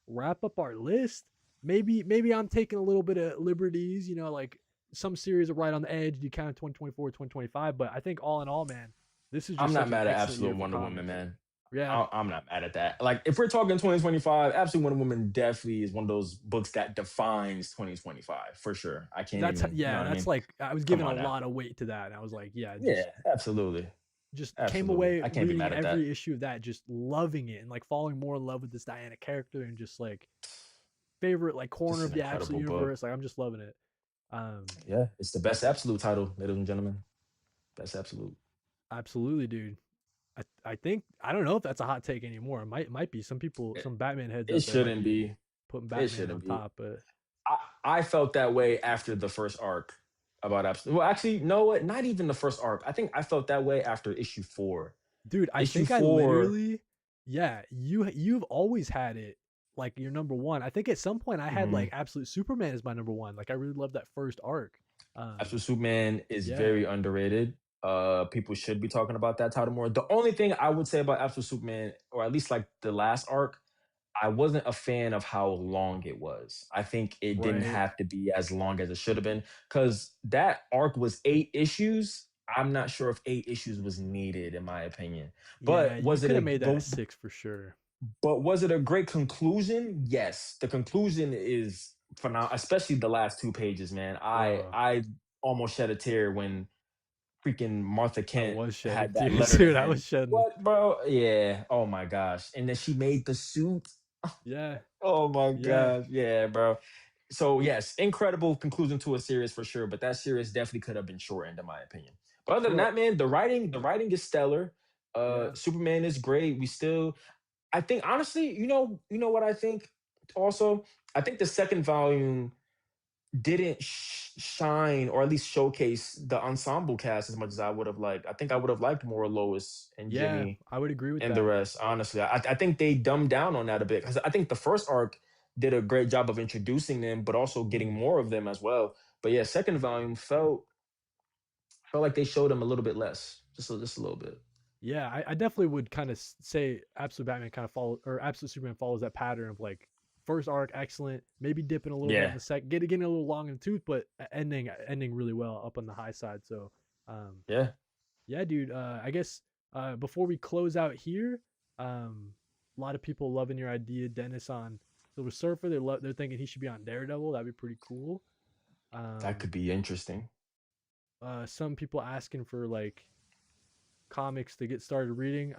wrap up our list. Maybe I'm taking a little bit of liberties, like some series are right on the edge. You count 2024, 2025, but I think all in all, man, this is I'm just not such an mad at excellent year Absolute for Wonder Woman, comics. man. Yeah, I'm not mad at that. Like, if we're talking 2025, Absolute Wonder Woman definitely is one of those books that defines 2025 for sure. I can't even, you know what I that's mean? like I was Come giving a on now. lot of weight to that, and I was like, yeah, Yeah, absolutely. just came Absolutely. away I can't be reading mad at that. every issue of that, just loving it and like falling more in love with this Diana character and just like favorite like corner Just of an the absolute incredible book. universe. Like I'm just loving it. Um, Yeah, it's the best Absolute title, ladies and gentlemen. Best Absolute. Absolutely, dude. I think I don't know if that's a hot take anymore. It might be some people, It, some Batman heads it out there might shouldn't be be. putting It Batman on shouldn't be. top, but I felt that way after the first arc about Absolute. Well, actually, no, what? Not even the first arc. I think I felt that way after issue 4. dude, I Issue think I 4. literally, yeah, you've always had it like your number one. I think at some point I had like Mhm. Absolute Superman as my number one. Like I really loved that first arc. Absolute Um, Superman is yeah, very underrated. People should be talking about that title more. The only thing I would say about Absolute Superman, or at least like the last arc, I wasn't a fan of how long it was. I think it didn't right. have to be as long as it should have been because that arc was 8 issues. I'm not sure if 8 issues was needed, in my opinion. Yeah, But you was it could have a made that a six for sure. but was it a great conclusion? Yes, the conclusion is phenomenal, especially the last 2 pages. Man, I Bro, I almost shed a tear when freaking Martha I Kent was shedding had that tears, letter to dude. I was him. shedding. What, bro? Yeah. Oh my gosh. And then she made the suit. Yeah, Oh my yeah, gosh. Yeah, bro. So yes, incredible conclusion to a series for sure. But that series definitely could have been shortened, in my opinion. But other than bro. that, man, the writing is stellar. Yeah, Superman is great. We still, I think, honestly, you know what I think. Also, I think the second volume didn't shine, or at least showcase, the ensemble cast as much as I would have liked. I think I would have liked more Lois and yeah. Jimmy I would agree with and the that. rest. Honestly, I think they dumbed down on that a bit because I think the first arc did a great job of introducing them, but also getting Mhm. more of them as well. But yeah, second volume felt like they showed them a little bit less, just a little bit. Yeah, I definitely would kind of say Absolute Batman kind of follow or Absolute Superman follows that pattern of like first arc excellent, maybe dipping a little bit in Yeah, the second, getting a little long in the tooth, but ending really well up on the high side. So, um, yeah. yeah, dude. I guess before we close out here, a lot of people loving your idea, Dennis, on Silver Surfer. They're thinking he should be on Daredevil. That'd be pretty cool. That Um, could be interesting. some people asking for like comics to get started reading.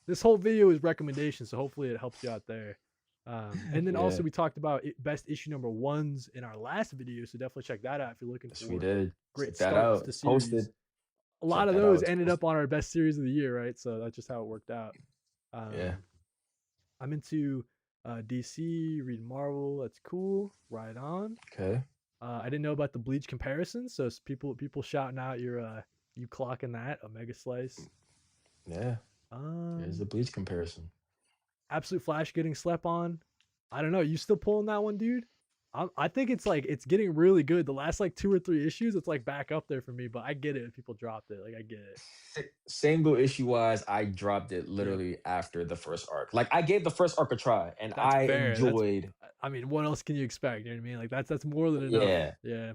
This whole video is recommendations, so hopefully it helps you out there. And then also Yeah, we talked about best issue number ones in our last video, so definitely check that out if you're looking yes, we for did. great Check that starts out. to It's series. posted. A lot Check of that out. those It's ended up posted. on our best series of the year, right? So that's just how it worked out. Yeah. Um, I'm into DC, reading Marvel. That's cool. Right on. Okay. I didn't know about the Bleach comparison, so people shouting out your you clocking that a mega slice. Yeah. There's the Um, Bleach comparison. Absolute Flash getting slept on. I don't know. You still pulling that one, dude? I think it's like it's getting really good. The last like 2 or 3 issues, it's like back up there for me. But I get it if people dropped it. Like I get it. Single issue wise, I dropped it Yep, literally after the first arc. Like, I gave the first arc a try, and that's I fair. That's enjoyed. I mean, what else can you expect? You know what I mean? Like that's more than enough. Yeah, Yeah,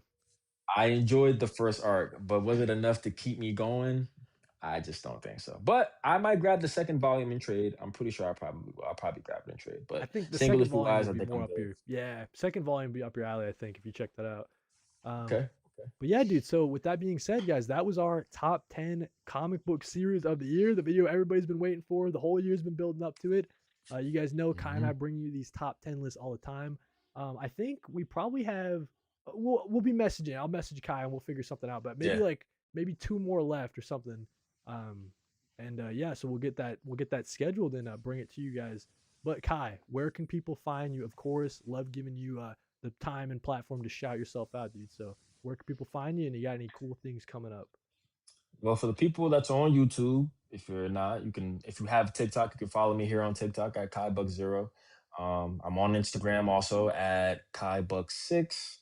I enjoyed the first arc, but was it enough to keep me going? I just don't think so. But I might grab the second volume in trade. I'm pretty sure I'll probably grab it in trade. I But think the single second issue volume wise, would I be think more I'm up good. your yeah. Second volume would be up your alley. I think if you check that out. Um, Okay. Okay. But yeah, dude. So with that being said, guys, that was our top 10 comic book series of the year. The video everybody's been waiting for. The whole year's been building up to it. You guys know Kai and Hmm. I bring you these top 10 lists all the time. I think we probably have. We'll be messaging. I'll message Kai and we'll figure something out. But maybe Yeah. like maybe two more left or something. Um, and yeah, so we'll get that scheduled and bring it to you guys. But Kai, where can people find you? Of course, love giving you the time and platform to shout yourself out, dude. So where can people find you? And you got any cool things coming up? Well, for the people that's on YouTube, if you're not, you can. If you have TikTok, you can follow me here on TikTok at KaiBuck0. I'm on Instagram also at KaiBuck6,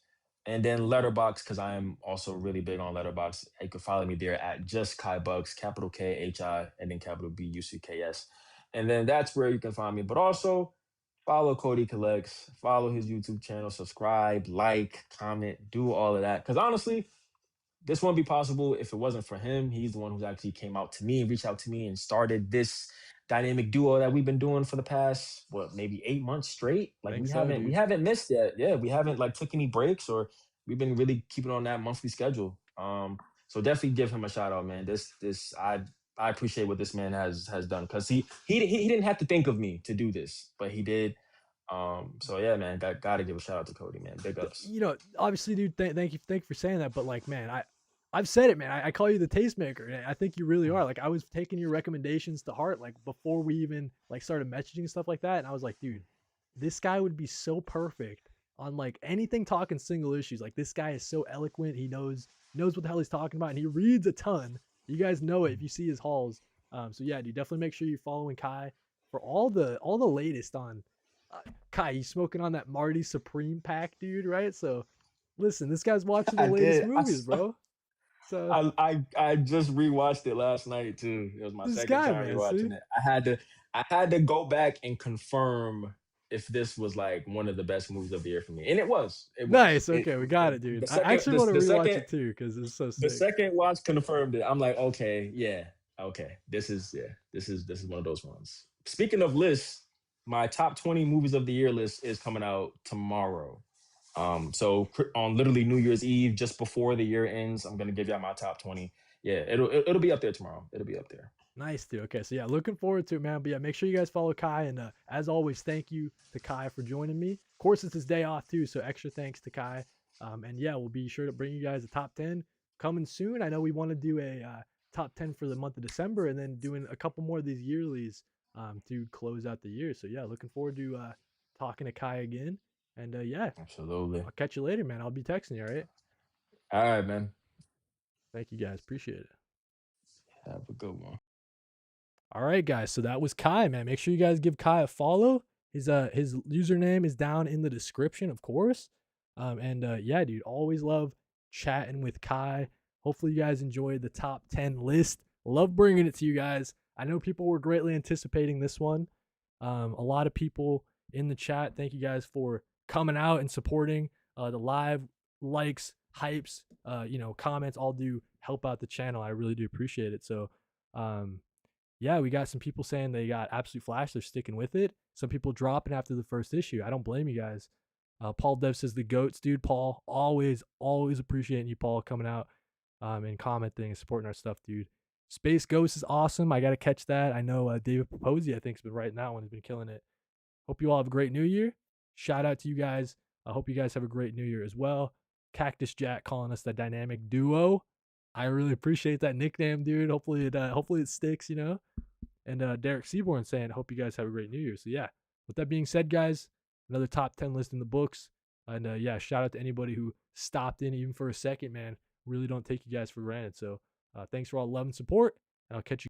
and then Letterbox because I am also really big on Letterbox. You can follow me there at just KaiBucks, capital KHI, and then capital BUCKS, and then that's where you can find me. But also follow Cody Collects, follow his YouTube channel, subscribe, like, comment, do all of that. Because honestly, this wouldn't be possible if it wasn't for him. He's the one who's actually came out to me and reached out to me and started this dynamic duo that we've been doing for the past what maybe 8 months straight. Like Think we so, haven't we dude. haven't missed yet. Yeah, we haven't like took any breaks or we've been really keeping on that monthly schedule. So definitely give him a shout out, man. I appreciate what this man has done because he didn't have to think of me to do this, but he did. So yeah, man, gotta give a shout out to Cody, man. Big ups. Obviously, dude, thank you for saying that. But like, man, I've said it, man. I call you the tastemaker, and I think you really are. Like, I was taking your recommendations to heart, like before we even like started messaging and stuff like that. And I was like, dude, this guy would be so perfect on like anything talking single issues. Like, this guy is so eloquent. He knows what the hell he's talking about, and he reads a ton. You guys know it if you see his hauls. So yeah, dude, definitely make sure you're following Kai for all the latest on Kai, you smoking on that Marty Supreme pack, dude, right? So listen, this guy's watching the I latest did. movies, bro. So I just rewatched it last night too. It was my this second guy, time man, see? rewatching it. I had to go back and confirm if this was like one of the best movies of the year for me, and it was. It was. Nice. Okay, we got it, dude. The I second actually want to the rewatch second it too because it's so the sick. second watch confirmed it. I'm like, okay, yeah, okay. This is one of those ones. Speaking of lists, my top 20 movies of the year list is coming out tomorrow. So on literally New Year's Eve, just before the year ends, I'm gonna give y'all my top 20. Yeah, it'll be up there tomorrow. It'll be up there. Nice, dude. Okay, so yeah, looking forward to it, man. But yeah, make sure you guys follow Kai, and as always, thank you to Kai for joining me. Of course, it's his day off too, so extra thanks to Kai. And yeah, we'll be sure to bring you guys a top 10 coming soon. I know we want to do a top 10 for the month of December, and then doing a couple more of these yearlies to close out the year. So yeah, looking forward to talking to Kai again. And yeah, Absolutely. I'll catch you later, man. I'll be texting you. All right. All right, man. Thank you, guys. Appreciate it. Have a good one. All right, guys. So that was Kai, man. Make sure you guys give Kai a follow. His username is down in the description, of course. And yeah, dude, always love chatting with Kai. Hopefully, you guys enjoyed the top 10 list. Love bringing it to you guys. I know people were greatly anticipating this one. A lot of people in the chat. Thank you guys for coming out and supporting the live likes, hypes, comments. All do help out the channel. I really do appreciate it. So, yeah, we got some people saying they got absolute flash. They're sticking with it. Some people dropping after the first issue. I don't blame you guys. Paul Dev says the goats, dude. Paul, always appreciating you, Paul, coming out and commenting and supporting our stuff, dude. Space Ghost is awesome. I got to catch that. I know David Proposi, I think, has been writing that one. He's been killing it. Hope you all have a great new year. Shout out to you guys. I hope you guys have a great new year as well. Cactus Jack calling us the dynamic duo. I really appreciate that nickname, dude. Hopefully it sticks, And Derek Seaborn saying, hope you guys have a great new year. So yeah, with that being said, guys, another top 10 list in the books. And yeah, shout out to anybody who stopped in even for a second, man. Really don't take you guys for granted. So thanks for all the love and support. And I'll catch you